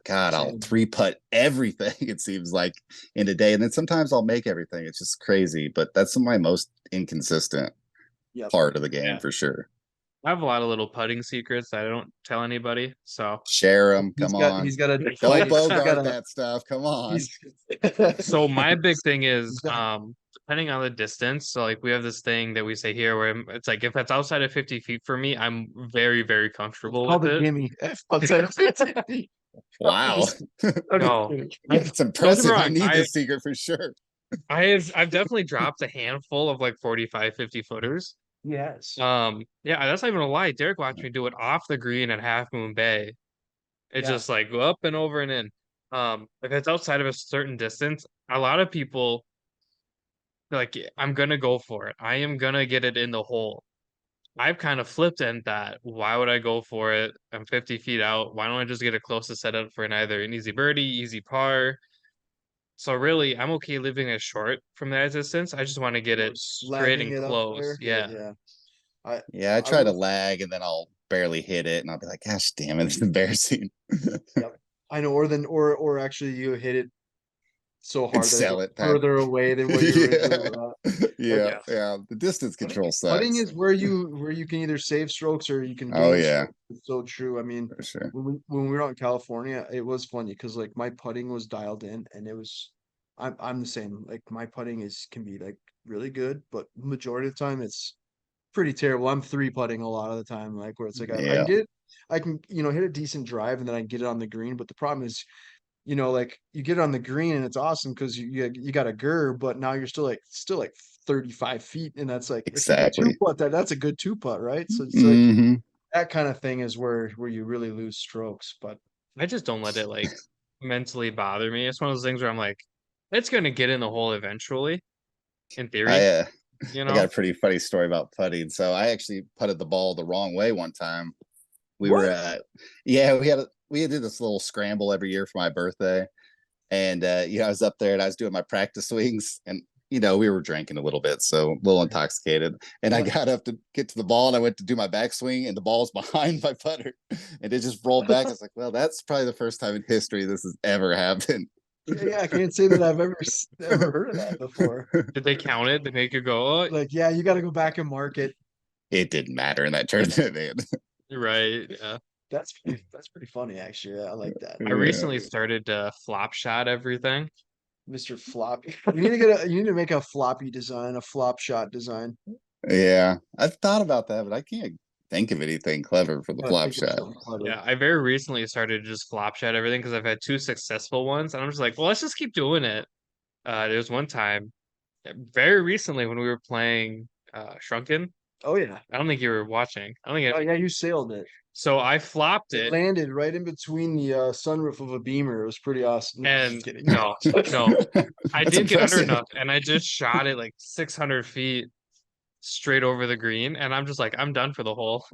God, I'll Same. three putt everything, it seems like, in a day. And then sometimes I'll make everything. It's just crazy. But that's my most inconsistent Yep. part of the game Yeah. for sure. I have a lot of little putting secrets that I don't tell anybody. So Share them. Come on. He's got a Don't device. He's got bogart a that stuff. Come on. he's so my big thing is he's got depending on the distance. So like we have this thing that we say here where it's like if it's outside of 50 feet for me, I'm very, very it's comfortable called with a it. gimme. Outside of 50. I'm Wow. just I'm just No, kidding. It's don't get me impressive. I wrong. need this secret for sure. I've definitely dropped a handful of like 45, 50 footers. Yes. Yeah, that's not even a lie. Derek watched me do it off the green at Half Moon Bay. It's Yeah. just like go up and over and in. If it's outside of a certain distance, a lot of people like I'm gonna go for it. I am gonna get it in the hole. I've kind of flipped in that. Why would I go for it? I'm 50 feet out. Why don't I just get it close to set up for either an easy birdie, easy par? So really, I'm okay leaving it short from that distance. I just want to get it straight Lagging and it up close. there. Yeah. Yeah. I Yeah, I I try to will lag and then I'll barely hit it and I'll be like, gosh damn it, it's embarrassing. yep. I know, or actually you hit it so And hard that it sell goes it. further away than what you Yeah. originally thought. Like Yeah. Yeah. Yeah. The distance control putting sucks. is where you can either save strokes or you can Oh gain yeah, strokes. It's so true. I mean, for sure. when we were out in California, it was funny because like my putting was dialed in and it was I'm the same. Like my putting is can be like really good, but majority of the time it's pretty terrible. I'm three putting a lot of the time, like where it's like I can Yeah. get I can, hit a decent drive and then I can get it on the green. But the problem is, like you get it on the green and it's awesome because you got a gur, but now you're still like 35 feet, and that's like if you can two Exactly. putt that, that's a good two putt, right? So it's like Hmm. that kind of thing is where you really lose strokes. But I just don't let it like mentally bother me. It's one of those things where I'm like, it's gonna get in the hole eventually, in I theory, you I got know? a pretty funny story about putting. So I actually putted the ball the wrong way one time. We were what? yeah, we did this little scramble every year for my birthday. And I was up there and I was doing my practice swings and we were drinking a little bit, so a little intoxicated. And I Yeah. got up to get to the ball and I went to do my backswing and the ball's behind my putter and it just rolled back. I was like, well, that's probably the first time in history this has ever happened. Yeah, I can't say that I've ever heard of that before. Did they count it? They make you go, oh, Like, yeah, you got to go back and mark it. It didn't matter in that tournament, man. you're right. Yeah. That's pretty funny, actually. Yeah, I like that. I Yeah. recently started to flop shot everything. Mr. Floppy. You need to make a floppy design, a flop shot design. Yeah. I've thought about that, but I can't think of anything clever for the Gotta flop think of shot. something clever. Yeah, I very recently started to just flop shot everything because I've had two successful ones, and I'm just like, well, let's just keep doing it. There was one time, very recently when we were playing Shrunken. Oh yeah. I don't think you were watching. I don't think Oh it, yeah, you sailed it. so. I flopped It it, landed right in between the sunroof of a Beamer. It was pretty awesome. No, I'm and just kidding. no, no, I That's didn't get under impressive. enough, and I just shot it like 600 feet straight over the green, and I'm just like, I'm done for the hole.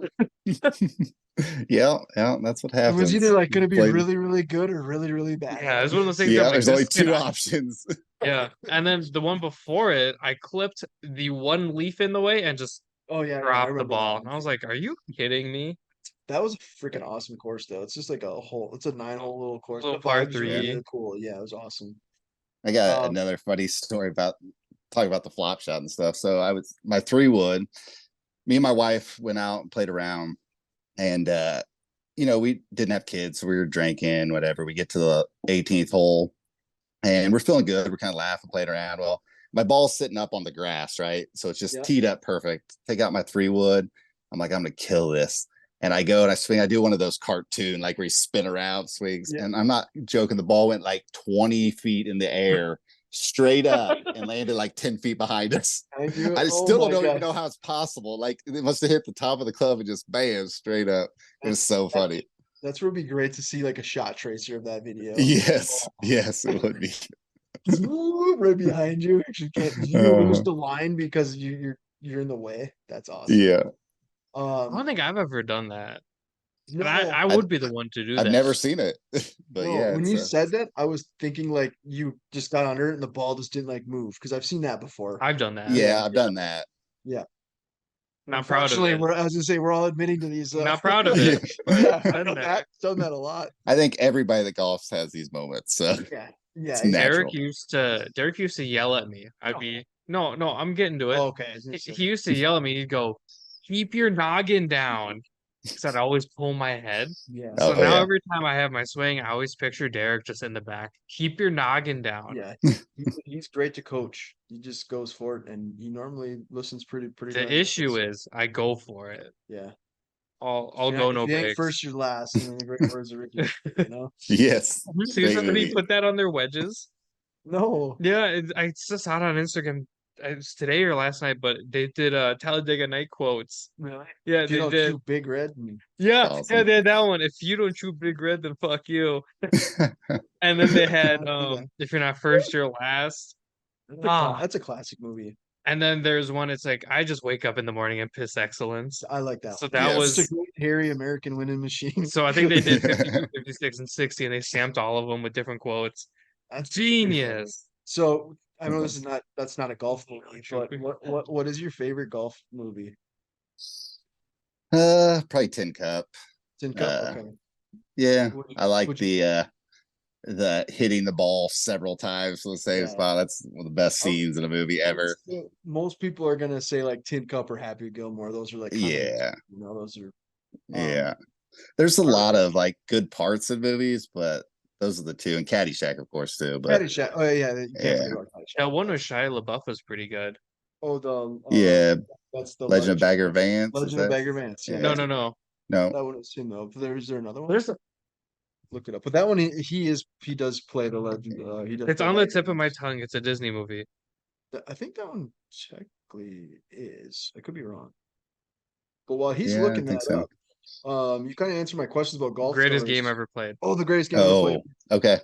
Yeah, yeah, that's what It was happens. either like going to be Played, really, really good or really, really bad. Yeah, it was one of those things. I'm yeah, like, there's this only is gonna, two options. yeah. And then the one before it, I clipped the one leaf in the way and just Oh yeah, I dropped the remember that ball. one. And I was like, are you kidding me? That was a freaking awesome course, though. It's just like it's a 9-hole little course. Little The par vibes are Yeah. really three. cool. Yeah, it was awesome. I got Um, another funny story about talking about the flop shot and stuff. So I was my 3-wood. Me and my wife went out and played around, and we didn't have kids, so we were drinking, whatever. We get to the 18th hole, and we're feeling good. We're kind of laughing, playing around. Well, my ball's sitting up on the grass, right? So it's just Yeah. teed up perfect. Take out my 3-wood. I'm like, I'm gonna kill this. And I go and I swing. I do one of those cartoon, like where you spin around swings. Yeah. And I'm not joking. The ball went like 20 feet in the air, straight up, and landed like 10 feet behind us. And you, I oh still my don't even God. know how it's possible. Like it must have hit the top of the club and just bam, straight up. It was so funny. That's where it'd be great to see like a shot tracer of that video. Yes, yes, it would be. Right behind you. Actually, can't you lose the line because you're in the way? That's awesome. Yeah, I don't think I've ever done that. No, And I would be the one to do I've that. never seen it, but no, yeah, when it's you said that, I was thinking like you just got under it and the ball just didn't like move because I've seen that before. I've done that. yeah, I've done that. Yeah. Not proud of Unfortunately, it. I was gonna say we're all admitting to these. Not proud of it. Yeah, but I've done that. done that a lot. I think everybody that golfs has these moments. So Yeah. Yeah. It's exactly. natural. Derek used to yell at me. I'd be no, I'm getting to it. Oh, okay. I was gonna He say. used to yell at me. He'd go, "Keep your noggin down," because I'd always pull my head. Yeah. So Oh, now yeah. every time I have my swing, I always picture Derek just in the back. Keep your noggin down. Yeah. He's great to coach. He just goes for it, and he normally listens pretty. The issue is I go for it. Yeah. I'll Yeah, go if no you ain't breaks. first, you're last. In the great words of Ricky, you know. Yes. Have you seen Great somebody movie. put that on their wedges? No. Yeah, I just saw it on Instagram. It was today or last night, but they did Talladega Night quotes. Really? Yeah, If you they don't did. chew Big Red. Yeah, Awesome. they had that one. If you don't chew Big Red, then fuck you. And then they had Yeah. if you're not first, you're last. That's a classic movie. And then there's one, it's like I just wake up in the morning and piss excellence. I like that. So one. that Yes. It's a was great hairy American winning machine. so I think they did 52, 56, and 60, and they stamped all of them with different quotes. That's pretty funny. Genius. So I know that's not a golf movie, but Should be. what is your favorite golf movie? Probably Tin Cup. Tin Cup. Uh, Okay. Yeah, Would you- I like would the hitting the ball several times to the same Yeah. spot. That's one of the best Oh, scenes in a movie ever. Most people are gonna say like Tin Cup or Happy Gilmore. Those are like kind of, Yeah, those are yeah. There's a or- lot of like good parts in movies, but those are the two, and Caddyshack, of course, too. But Caddyshack. Oh yeah, you can't Yeah. forget about Caddyshack. That one with Shia LaBeouf was pretty good. Oh, the yeah, that's the Legend of Bagger Vance. is Legend of that- Bagger Vance. Yeah, Yeah. No. No, that one is him though. Is there another one? There's Look it up. But that one he does play the legend. He does. it's play on the Bagger tip of my Vance. tongue. It's a Disney movie. I think that one technically is. I could be wrong. But while he's Yeah, I looking think that so. up, you kind of answered my questions about golf. Greatest stories. game ever played. Oh, the greatest game ever Oh, played. okay.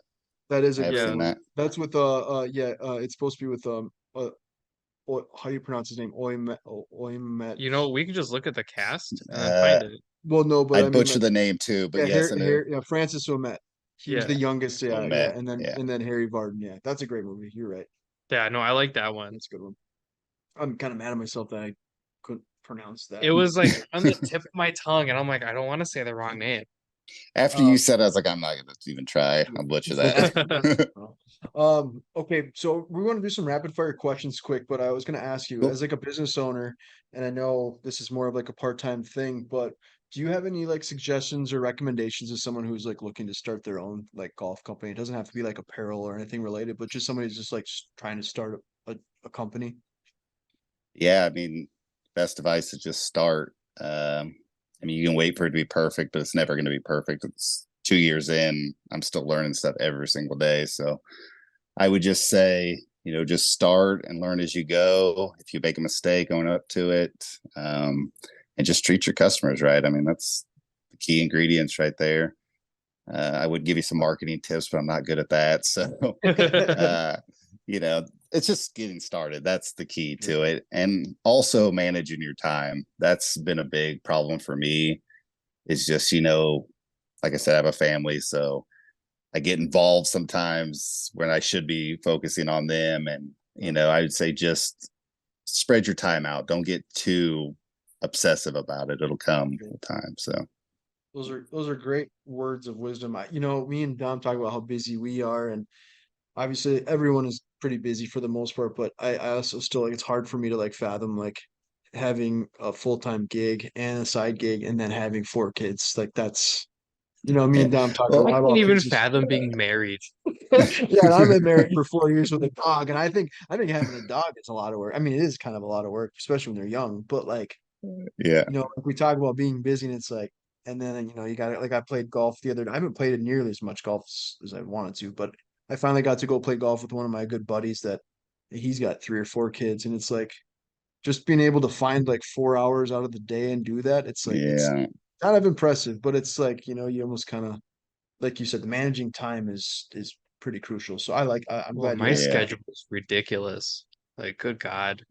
That is I a have great seen one. that. That's with it's supposed to be with how do you pronounce his name? Oymet. You know, we could just look at the cast and then Uh, find it. Well, no, but I I mean, butchered like, the name too, but yes, I know. yeah, Francis Ouimet. He was Yeah. the youngest, yeah, Ouimet, and then yeah. Harry Varden, yeah. That's a great movie. You're right. Yeah, no, I like that one. That's a good one. I'm kind of mad at myself that I couldn't pronounce that. It was like on the tip of my tongue, and I'm like, I don't want to say the wrong name. After you said, I was like, I'm not gonna even try. I'll butcher that. Okay, so we want to do some rapid fire questions quick, but I was going to ask you Cool. as like a business owner, and I know this is more of like a part-time thing, but do you have any like suggestions or recommendations of someone who's like looking to start their own like golf company? It doesn't have to be like apparel or anything related, but just somebody who's just like trying to start a company. Yeah, I mean, best advice is just start. I mean, you can wait for it to be perfect, but it's never going to be perfect. It's 2 years in. I'm still learning stuff every single day. So I would just say, just start and learn as you go. If you make a mistake, going up to it, and just treat your customers right. I mean, that's the key ingredients right there. I would give you some marketing tips, but I'm not good at that. So, it's just getting started. That's the key to it. And also managing your time. That's been a big problem for me. It's just, like I said, I have a family, so I get involved sometimes when I should be focusing on them. And, I would say just spread your time out. Don't get too obsessive about it. It'll come with time. So Those are great words of wisdom. Me and Dom talk about how busy we are, and obviously everyone is pretty busy for the most part, but I also still like it's hard for me to like fathom like having a full-time gig and a side gig and then having 4 kids. Like that's me and Dom talk a Well, lot I about can't even things. fathom being married. Yeah, and I've been married for 4 years with a dog, and I think having a dog is a lot of work. I mean, it is kind of a lot of work, especially when they're young. But like, Yeah. like we talk about being busy, and it's like, and then you got like I played golf the other day. I haven't played nearly as much golf as I wanted to, but I finally got to go play golf with one of my good buddies that he's got 3 or 4 kids, and it's like just being able to find like 4 hours out of the day and do that. It's like it's Yeah. kind of impressive, but it's like you almost kind of like you said, the managing time is pretty crucial. So I'm Well, glad you my have that. Yeah. schedule is ridiculous. Like, good God.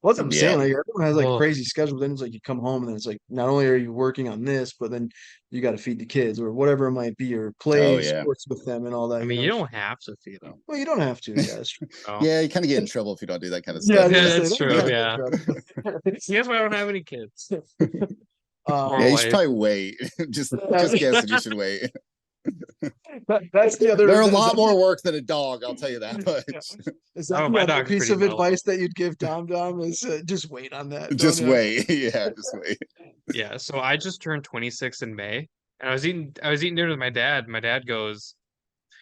Well, that's what I'm Yeah. saying. Like everyone has like Oh, crazy schedule. Then it's like you come home and then it's like not only are you working on this, but then you got to feed the kids or whatever it might be, or Oh play yeah. sports with them and all that. I mean, you don't have to feed them. Well, you don't have to. Yeah, that's true. Oh, Yeah, you kind of get in trouble if you don't do that kind of Yeah, I stuff. was yeah, gonna say that's that you true. kinda Yeah. get in trouble. That's why I don't have any kids. Um, Yeah, you Or should wife. probably wait. Just guessing you should wait. that's the other. They're a is lot that- more work than a dog, I'll tell you that much. Is that Oh, the my other dog's piece pretty of mellow. advice that you'd give Dom? Is just wait on that. Just Don't you? wait. Yeah, just wait. Yeah, so I just turned 26 in May, and I was eating dinner with my dad. My dad goes,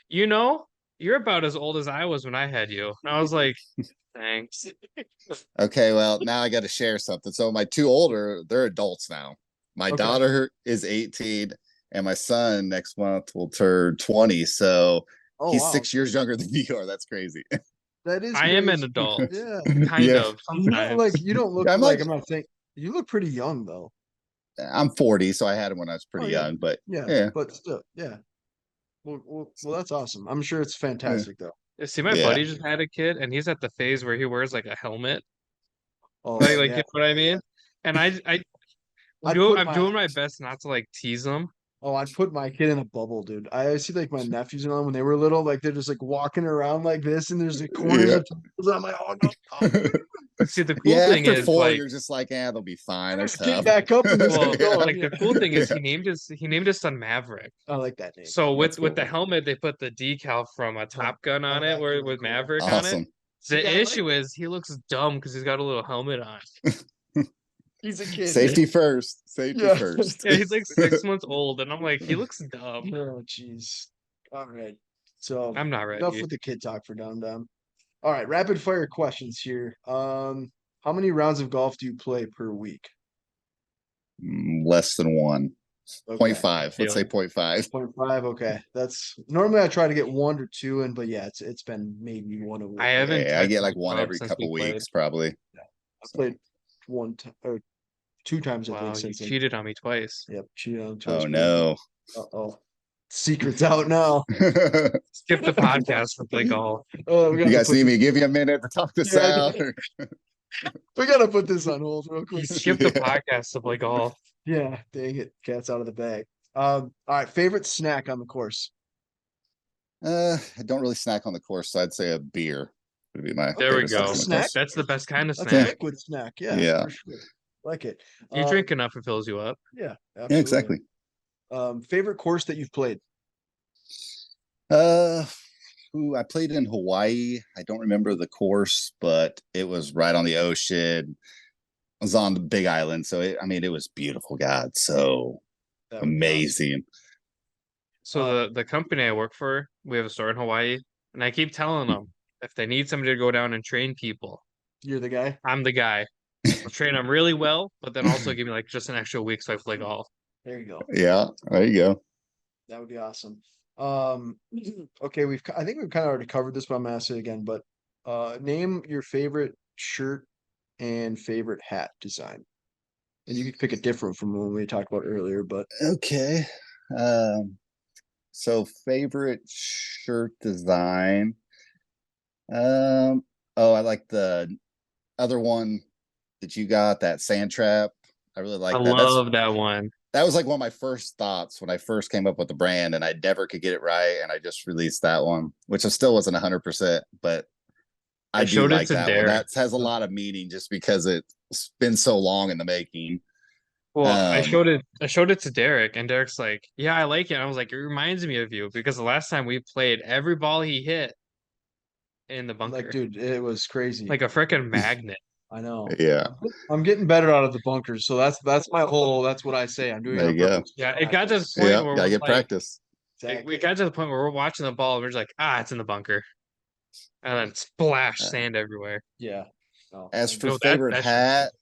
you're about as old as I was when I had you. And I was like, thanks. Okay, well, now I got to share something. So my two older, they're adults now. My Okay. daughter is 18 and my son next month will turn 20. So Oh he's wow, 6 years younger than you are. That's crazy. that is. I am an crazy. adult, Yeah, kind Yeah. of, you don't sometimes. you don't look I'm like like, I'm not saying you look pretty young though. I'm 40, so I had him when I was Oh pretty yeah, young, but yeah, yeah, but still, yeah. Well, that's awesome. I'm sure it's fantastic though. See, my yeah. buddy just had a kid, and he's at the phase where he wears like a helmet. Oh Like yeah, you know what I mean? And I'd put I'm doing my best not to like tease him. I'd put my kid in a bubble, dude. I always see like my nephews and all when they were little, like they're just like walking around like this, and there's like corners Yeah. of toes. I'm like, oh no, no. See, the cool Yeah, thing after is 4, like, you're just like, they'll be fine. They're Just get tough. back up and just well, keep going. like the cool thing is he named his son Maverick. I like that name. So That's with the cool. helmet, they put the decal from a Top Gun on it, that's where really with cool. Maverick on it. Awesome. The Yeah, I like issue is he looks dumb because he's got a little helmet on. He's a kid. Safety first. Safety Yeah. first. Yeah, he's like 6 months old, and I'm like, he looks dumb. Oh jeez. All right. So I'm not enough ready. with the kid talk for Dom Dom. All right, rapid fire questions here. How many rounds of golf do you play per week? Less than 1. Okay. 0.5. Let's say 0.5. 0.5. Okay, that's normally I try to get 1 or 2 in, but yeah, it's been maybe 1 a week. I haven't Yeah, I get touched like my one club every since couple we played. weeks, probably. I played 1 or 2 times I Wow, think you since then. cheated on me twice. Yep, cheated on twice. Oh no. Uh-oh. Secrets out now. Skip the podcast to play golf. Oh, we You gotta guys put need me this- to give you a minute to talk this Yeah, out? We gotta put this on hold real He quick. skipped the Yeah. podcast to play golf. Yeah, dang it. Cat's out of the bag. All right, favorite snack on the course. I don't really snack on the course, so I'd say a beer would be my There we favorite go. snack on the Snack? course. That's the best kind of That's snack. a liquid snack. Yeah, Yeah. for sure. Like it. You drink enough, it fills you up. Yeah, Yeah, absolutely. exactly. Favorite course that you've played? I played in Hawaii. I don't remember the course, but it was right on the ocean. I was on the Big Island, so it was beautiful. God, so That would be amazing. So the company I work for, we have a store in Hawaii, and I keep telling them if they need somebody to go down and train people, awesome. You're the guy. I'm the guy. I'll train them really well, but then also give me like just an extra week so I play golf. There you go. Yeah, there you go. That would be awesome. Okay, I think we've kind of already covered this, but I'm gonna ask it again. But name your favorite shirt and favorite hat design. And you could pick a different from when we talked about earlier, but Okay. So favorite shirt design. I like the other one that you got, that sand trap. I really like I that. love that one. That was like one of my first thoughts when I first came up with the brand, and I never could get it right. And I just released that one, which I still wasn't 100%, but I do showed it like to that one. Derek. That has a lot of meaning just because it's been so long in the making. Well, I Um, showed it to Derek, and Derek's like, "Yeah, I like it." And I was like, "It reminds me of you because the last time we played, every ball he hit in the bunker, like, dude, it was crazy. like a freaking magnet." I know. Yeah, I'm getting better out of the bunkers, so that's my whole. That's what I say. I'm doing. There it on you go. purpose. Yeah, it got to the point yeah, where gotta we're get like, practice. We got to the point where we're watching the ball, and we're just like, it's in the bunker, and then splash sand everywhere. Yeah. No, As I- for No, favorite that's hat,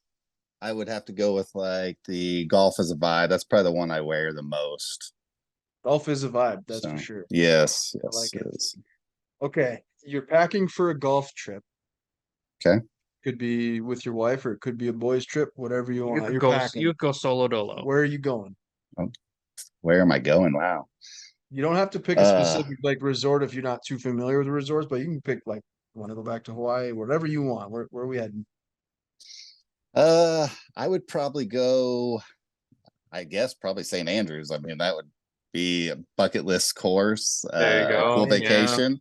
I would have to go with like the Golf as a Vibe. That's probably the one I wear the most. golf is a vibe, that's So for sure. yes, I yes, like it it. is. Okay, you're packing for a golf trip. Okay. Could be with your wife, or it could be a boys' trip, whatever you You want. could You're go. packing. You could go solo dolo. Where are you going? Where am I going? Wow. You don't have to pick a Uh, specific like resort if you're not too familiar with the resorts, but you can pick like want to go back to Hawaii, wherever you want. Where are we heading? I would probably go, I guess probably St. Andrews. I mean, that would be a bucket list course, There you go. cool Yeah. vacation.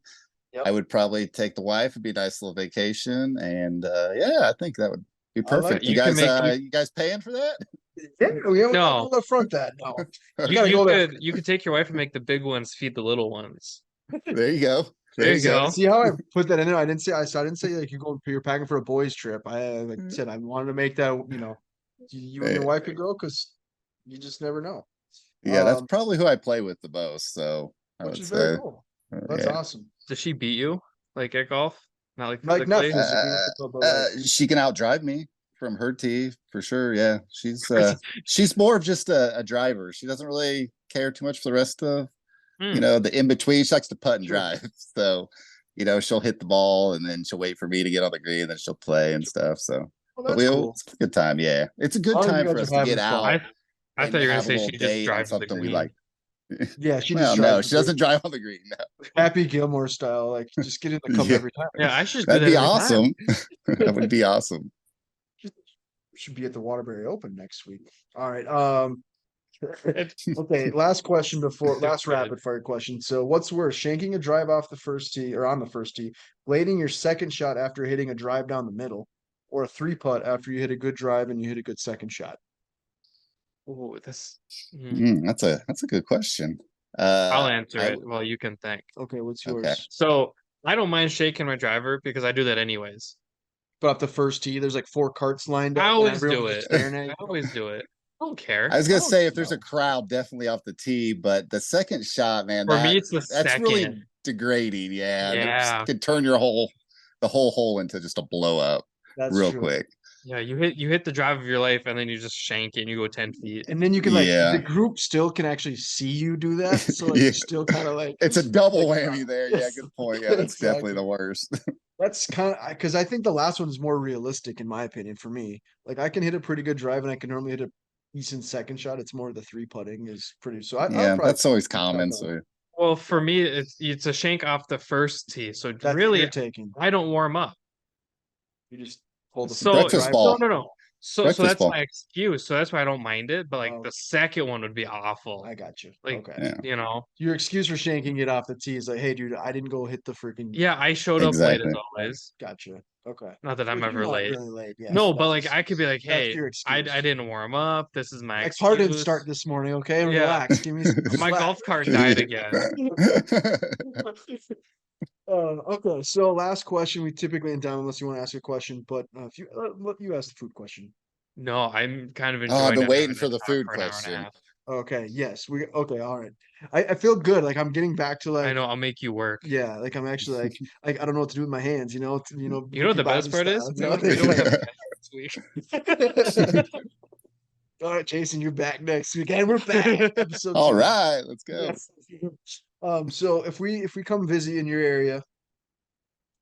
Yep. I would probably take the wife. It'd be a nice little vacation. And yeah, I think that would be I like perfect. it. You You can guys, make- you guys paying for that? Yeah, we don't No. up front that. No, You, gotta go there. you could take your wife and make the big ones feed the little ones. There you go. There you go. See how I put that in there? I didn't say like you're packing for a boys' trip. I like Mm. said I wanted to make that you and your wife could go because you just never know. Yeah, that's Um, probably who I play with the most. So I which would is very say, cool. That's yeah. awesome. Does she beat you like at golf? Not like Like not physically? physically, but like, She can outdrive me from her tee for sure. Yeah, she's more of just a driver. She doesn't really care too much for the rest of Hmm. the in between. She likes to putt and Sure. drive. So she'll hit the ball and then she'll wait for me to get on the green, and then she'll play and stuff. So, well, but that's cool. it's a good time. Yeah, it's a good Long as you time for guys us are to get having fun. out. I and thought you were gonna have a say little she just date on drives the something we green. like. Yeah, she Well, just no, drives she the doesn't drive on the green. No. Happy Gilmore style, like just get in the cup Yeah. every time. Yeah, I should just do That'd that be every time. awesome. That would be awesome. Should be at the Waterbury Open next week. All right. It's- Okay, last question before last Good. rapid fire question. So what's worse, shanking a drive off the first tee or on the first tee, blading your second shot after hitting a drive down the middle, or a three putt after you hit a good drive and you hit a good second shot? Ooh, this. That's a good question. I'll answer I it while you can think. Okay, what's Okay. yours? So I don't mind shaking my driver because I do that anyways. But off the first tee, there's like 4 carts lined up. I and always everyone's do just it. staring at I you. always do it. I don't care. I was gonna don't say if there's a know. crowd, definitely off the tee, but the second shot, man, For me, it's the that's really second. degrading. Yeah, Yeah. that can turn the whole hole into just a blow up That's real true. quick. Yeah, you hit the drive of your life and then you just shank it and you go 10 feet. And then you can like Yeah. the group still can actually see you do that. So like Yeah. you're still kind of like It's a double like, whammy there. Yeah, yes. good point. Yeah, that's definitely Exactly. the worst. That's kind of because I think the last one's more realistic in my opinion for me. Like I can hit a pretty good drive and I can normally hit a decent second shot. It's more the 3 putting is pretty. So I Yeah, probably that's always pick that common. one. So Well, for me, it's a shank off the first tee. So That's what really, you're taking. I don't warm up. You just hold the So Breakfast ball. no. So Breakfast that's ball. my excuse. So that's why I don't mind it. But like Oh. the second one would be awful. I got you. Like, Okay. Yeah. you know, Your excuse for shanking it off the tee is like, hey, dude, I didn't go hit the freaking. yeah, I showed up late as Exactly. always. Gotcha. Okay. Not that I'm Which you're ever not late. really late. Yeah. No, so but that's like I could be like, that's hey, your I excuse. didn't warm up. This is my My car didn't excuse. start this morning. Okay, Yeah. relax. Give me some My slack. golf cart died again. Okay, so last question. We typically end down unless you want to ask a question, but if you let you ask the food question. No, I'm kind of Oh, enjoying. I've been it waiting having for to the talk food for an hour and a question. half. Okay, yes, we okay, all right. I feel good. Like I'm getting back to like I know I'll make you work. yeah, like I'm actually like I don't know what to do with my hands. You know, You know what Ricky the best Bobby part is? style, We you know? don't have guests this week. All right, Jason, you're back next week, and we're back. Episode All 2. right, let's go. Yes. So if we come visit in your area,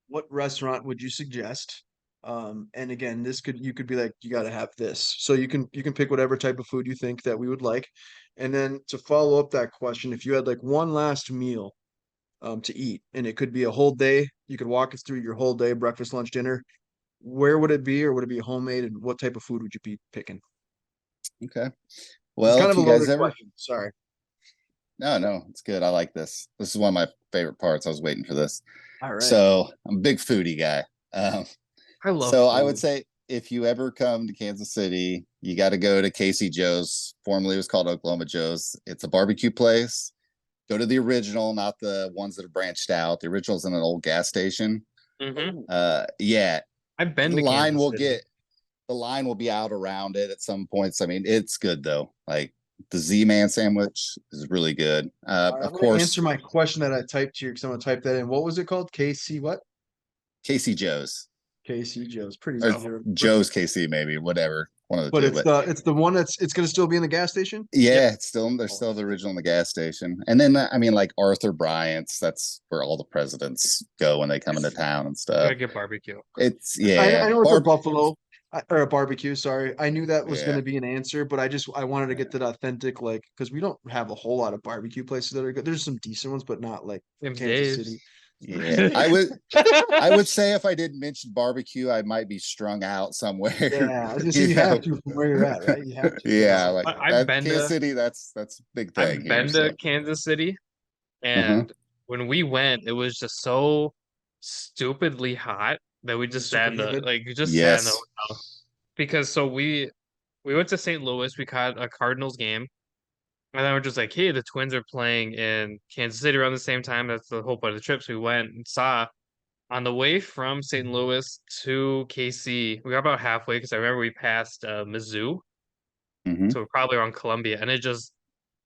what restaurant would you suggest? And again, you could be like, you got to have this. So you can pick whatever type of food you think that we would like. And then to follow up that question, if you had like one last meal to eat, and it could be a whole day, you could walk us through your whole day, breakfast, lunch, dinner. Where would it be, or would it be homemade, and what type of food would you be picking? Okay. It's Well, kind if of a you guys loaded ever question. Sorry. No, it's good. I like this. This is one of my favorite parts. I was waiting for this. All right. So I'm a big foodie guy. I love So I would food. say if you ever come to Kansas City, you got to go to Casey Joe's. Formerly it was called Oklahoma Joe's. It's a barbecue place. Go to the original, not the ones that have branched out. The original's in an old gas station. Mhm. Yeah, I've been the to line Kansas will City. the line will be out around it at some points. I mean, it's good though. Like The Z-Man sandwich is really good. All right, Of I'm gonna course, answer my question that I typed here because I'm gonna type that in. What was it called? KC what? Casey Joe's KC Joe's. Pretty or easy to Joe's KC, maybe whatever, one of the but two. But it's the one it's gonna still be in the gas station? yeah, it's still they're still the original in the gas station. And then I mean, like Arthur Bryant's, that's where all the presidents go when they come into town and stuff. Gotta get barbecue. It's I know it's a Barb- buffalo or a barbecue. Sorry, I knew that was Yeah. going to be an answer, but I wanted to get that authentic, like, because we don't have a whole lot of barbecue places that are good. There's some decent ones, but not like Them Kansas Dave's. City. Yeah, I would say if I didn't mention barbecue, I might be strung out somewhere. Yeah, I was gonna say you know? have to from where you're at, right? You have to. Yeah, like I've that been Kansas to City, that's a big thing I've here. been So. to Kansas City, Uh-huh. and when we went, it was just so stupidly hot that we just sat in Super the humid. like we just sat in the Yes. hotel. Because so we went to St. Louis, we caught a Cardinals game, and then we're just like, hey, the Twins are playing in Kansas City around the same time. That's the whole point of the trip. So we went and saw on the way from St. Louis to KC. We got about halfway because I remember we passed Mizzou, Mhm. so we're probably around Columbia, and it just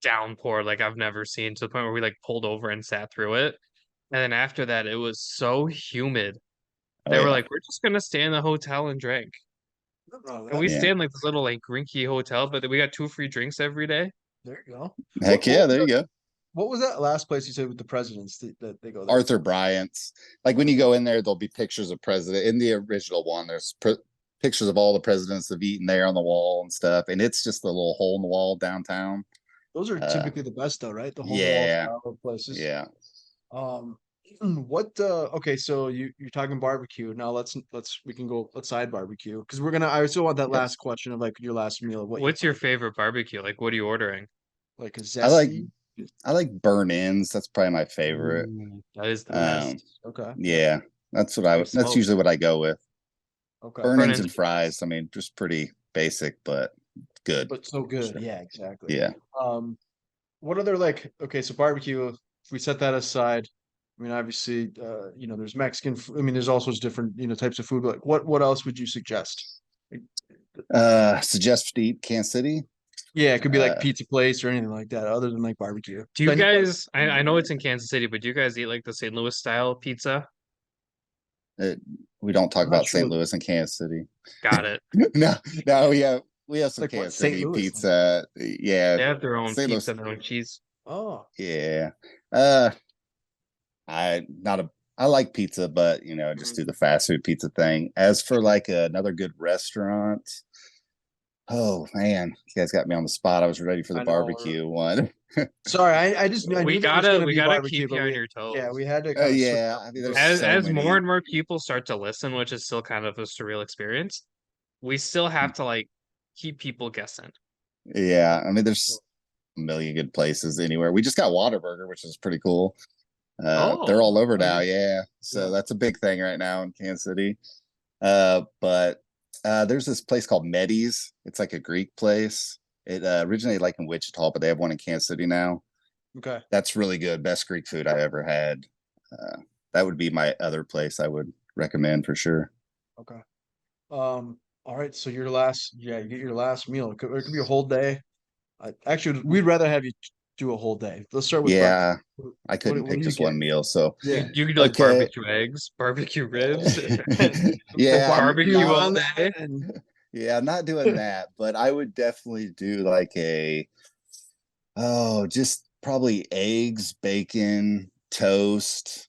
downpoured like I've never seen to the point where we like pulled over and sat through it. And then after that, it was so humid. Oh, They were yeah. like, we're just gonna stay in the hotel and drink. And we Yeah. stayed in like this little like rinky hotel, but we got 2 free drinks every day. There you go. Heck yeah, there you go. What was that last place you said with the presidents that they go there? Arthur Bryant's. Like when you go in there, there'll be pictures of president in the original one. There's pictures of all the presidents have eaten there on the wall and stuff, and it's just a little hole in the wall downtown. Those are typically the best though, right? The whole wall Yeah. style of places. Yeah. What okay, so you're talking barbecue. Now let's we can go let's side barbecue because we're gonna I still want that Yep. last question of like your last meal. What's your favorite barbecue? Like, what are you ordering? like a I like burn ins. That's probably my favorite. That is the Um, best. Okay. Yeah, that's Like that's usually what I go with. Okay. Burn ins Burn-ins. and fries. I mean, just pretty basic, but good. But so good. Sure. Yeah, exactly. Yeah. What other like okay, so barbecue, if we set that aside, I mean obviously there's Mexican I mean there's all sorts of different, types of food, but like what else would you suggest? Suggest to eat Kansas City. Yeah, it could be like Uh, pizza place or anything like that, other than like barbecue. Do you I know- guys? I know it's in Kansas City, but do you guys eat like the St. Louis style pizza? We don't talk I'm not about St. sure. Louis and Kansas City. Got it. No, we have some Like what, Kansas St. City Louis? pizza. Yeah, They have their own St. Louis. pizza and their own cheese. Oh, Yeah. I like pizza, but just do the fast food pizza thing. As for like another good restaurant, oh man, you guys got me on the spot. I was ready for the I know, barbecue one. sorry, I just I We knew there was gotta gonna we be gotta barbecue, keep but you on we- your toes. Yeah, we had to kind of Yeah, I mean, there's as so more many. and more people start to listen, which is still kind of a surreal experience, we still have to like keep people guessing. Yeah, I mean, there's a million good places anywhere. We just got Whataburger, which is pretty cool. They're all over now, yeah. So Yeah. that's a big thing right now in Kansas City. But there's this place called Meddy's. It's like a Greek place. It originated like in Wichita, but they have one in Kansas City now. Okay. That's really good. Best Greek food I ever had. That would be my other place I would recommend for sure. Okay. All right, so you get your last meal. It could be a whole day. Actually, we'd rather have you do a whole day. Let's start with Yeah, breakfast. I couldn't what pick do you just get? one meal. So Yeah. You could do like Okay. barbecue eggs, barbecue ribs, yeah, I'm barbecue not- all day. Yeah, I'm not doing that, but I would definitely do like just probably eggs, bacon, toast,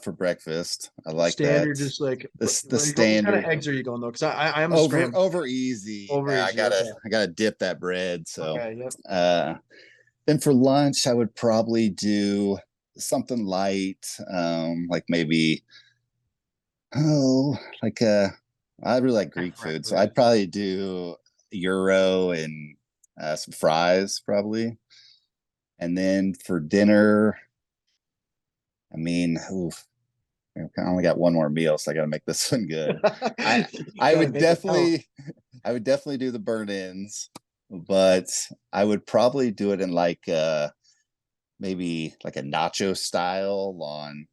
for breakfast. I like standard, that. just like The what kind of standard eggs are you going though? Because I am a over scrambled. over easy. Over I easy, gotta okay. I gotta dip that bread. So Okay, yep. then for lunch I would probably do something light, like maybe I really like Greek food, so I'd probably do gyro and some fries probably. And then for dinner, I mean, I only got one more meal, so I got to make this one good. I Gotta would make it count. definitely do the burn-ins, but I would probably do it in like maybe like a nacho style on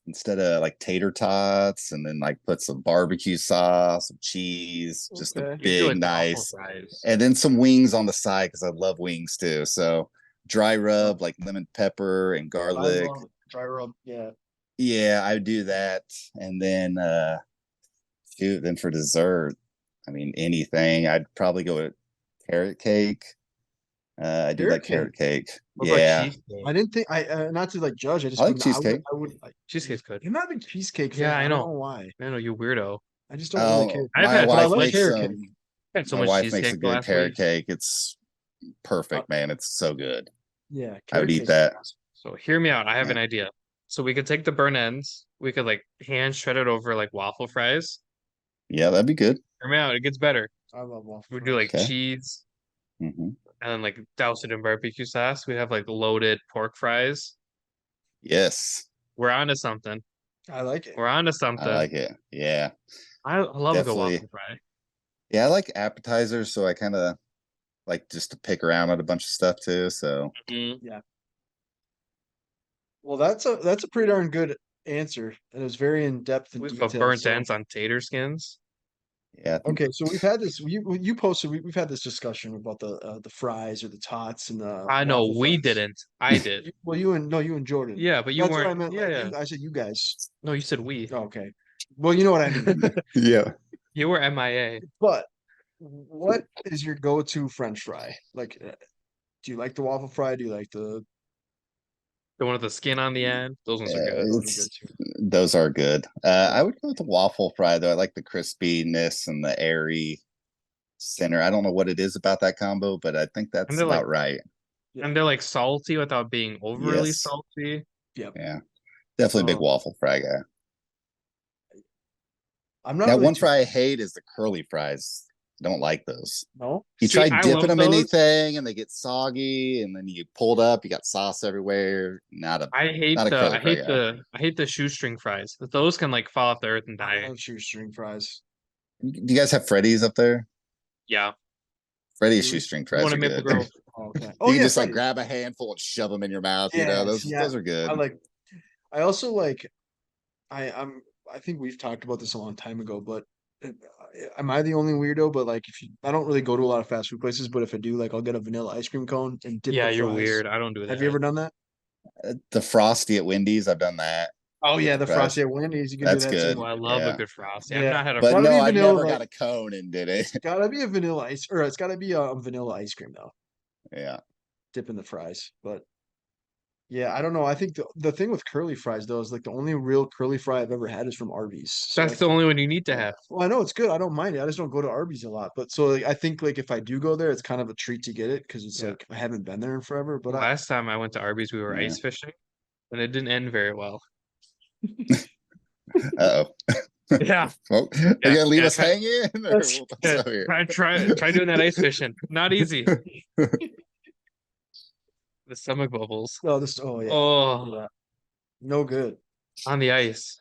instead of like tater tots, and then like put some barbecue sauce, some cheese, just a Okay. You could do, big, like, waffle nice, fries. and then some wings on the side because I love wings too. So dry rub like lemon pepper and I garlic. love dry rub. Yeah. Yeah, I would do that. And then shoot, then for dessert, I mean anything. I'd probably go with carrot cake. I do Carrot like carrot cake. What about Yeah. cheesecake? I didn't think I not to like judge. I just I like wouldn't- cheesecake. I would like Cheesecake's good. you're not a big cheesecake fan. Yeah, I I don't know. know why. I know, you weirdo. I just don't really care. Oh, I've my had But I wife like makes carrot some. cake. I had so My much wife makes a cheesecake good last carrot week. cake. It's perfect, man. It's so good. Yeah, I would carrot eat cake's that. awesome. So hear me out. I have Yeah. an idea. So we could take the burnt ends. We could like hand shred it over like waffle fries. Yeah, that'd be good. Hear me out. It gets better. I love waffle We do like Okay. cheese Hmm. and then like douse it in barbecue sauce. We have like loaded pork fries. Yes, We're onto something. I like it. We're onto I something. like it. Yeah, I love a good definitely. waffle fry. Yeah, I like appetizers, so I kind of like just to pick around at a bunch of stuff too. So Mhm. Well, that's a pretty darn good answer, and it was very in depth and We've detailed. burnt So, ends on tater skins. yeah, I think okay, so we've had this. You posted. We've had this discussion about the fries or the tots and the. I know waffle we fries. didn't. I did. Well, you and Jordan. Yeah, but you That's what I weren't. meant. Yeah, Like, yeah. I said you guys. No, you said we. Oh, okay. Well, you know what I mean. yeah. You were MIA. But what is your go-to French fry? Like, do you like the waffle fry? Do you like the? The one with the skin on the end. Those ones are Yeah, good. Those are it's good too. those are good. I would go with the waffle fry though. I like the crispiness and the airy center. I don't know what it is about that combo, but I think that's they're like- about right. Yeah. And they're like salty without being overly Yes. salty. Yeah, definitely a big Oh. waffle fry guy. I'm not Now, really one too- fry I hate is the curly fries. I don't like those. No. You See, try I dipping love them in those. anything and they get soggy, and then you pulled up, you got sauce everywhere. Not a I hate Not a the curly I fry hate guy. I hate the shoestring fries. Those can like fall off the earth and I die. love shoestring fries. Do you guys have Freddy's up there? Yeah. Freddy's Do we- shoestring You fries want are to Maple good. Grove. Oh, okay. You Oh can yeah, just like Freddy's. grab a handful and shove them in your mouth. You know, Yes, those yeah. those are good. I like. I also like. I think we've talked about this a long time ago, but am I the only weirdo? But like, I don't really go to a lot of fast food places, but if I do, like, I'll get a vanilla ice cream cone and dip Yeah, the you're fries. weird. I don't do that. Have you ever done that? The Frosty at Wendy's, I've done that. Oh yeah, the Fries. Frosty at Wendy's. You can That's do that good. too. Oh, I love Yeah. a good frosty. Yeah. I've not had a But gotta be no, I vanilla, never like- got a cone and did it. It's gotta be a vanilla ice, or it's gotta be a vanilla ice cream though. Yeah. Dip in the fries, but yeah, I don't know. I think the thing with curly fries though is like the only real curly fry I've ever had is from Arby's. So That's I the only one you need to have. Well, I know it's good. I don't mind it. I just don't go to Arby's a lot. But so like, I think like if I do go there, it's kind of a treat to get it because it's Yeah. like I haven't been there in forever. But Last time I went to Arby's, we were Yeah. ice fishing, and it didn't end very well. Uh-oh. Yeah. Well, you're gonna leave yeah, us hanging? Or That's- what's Yeah, up here? try doing that ice fishing. Not easy. The stomach bubbles. oh, this yeah, Oh, no good. on the ice.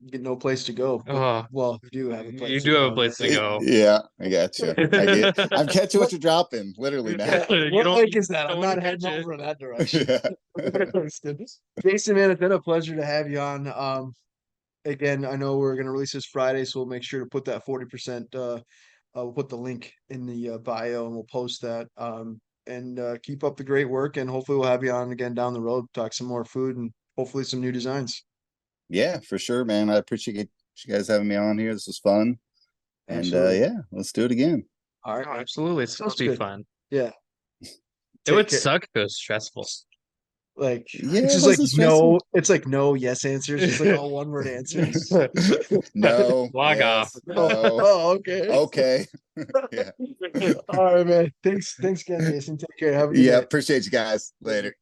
You get no place to go. But, Oh, well, you do have a place. you to do have a go. place to go. Yeah, I got you. I'm catching what you're dropping, literally now. You What don't- lake is that? don't I'm wanna not heading catch it. over in that direction. Yeah. Jason, man, it's been a pleasure to have you on. Again, I know we're gonna release this Friday, so we'll make sure to put that 40%. We'll put the link in the bio, and we'll post that. And keep up the great work, and hopefully we'll have you on again down the road, talk some more food, and hopefully some new designs. Yeah, for sure, man. I appreciate you guys having me on here. This was fun. And Absolutely. yeah, let's do it again. All right, Oh, man. absolutely. It's supposed to be good. fun. Yeah. It Take would care. suck if it was stressful. Like Yeah, it's it just like wasn't no, it's like no, yes answers, just like all one word answers. No. Log yes, off. No. Oh, okay. Okay. All right, man. Thanks again, Jason. Take care. Have a good Yeah, night. appreciate you guys. Later.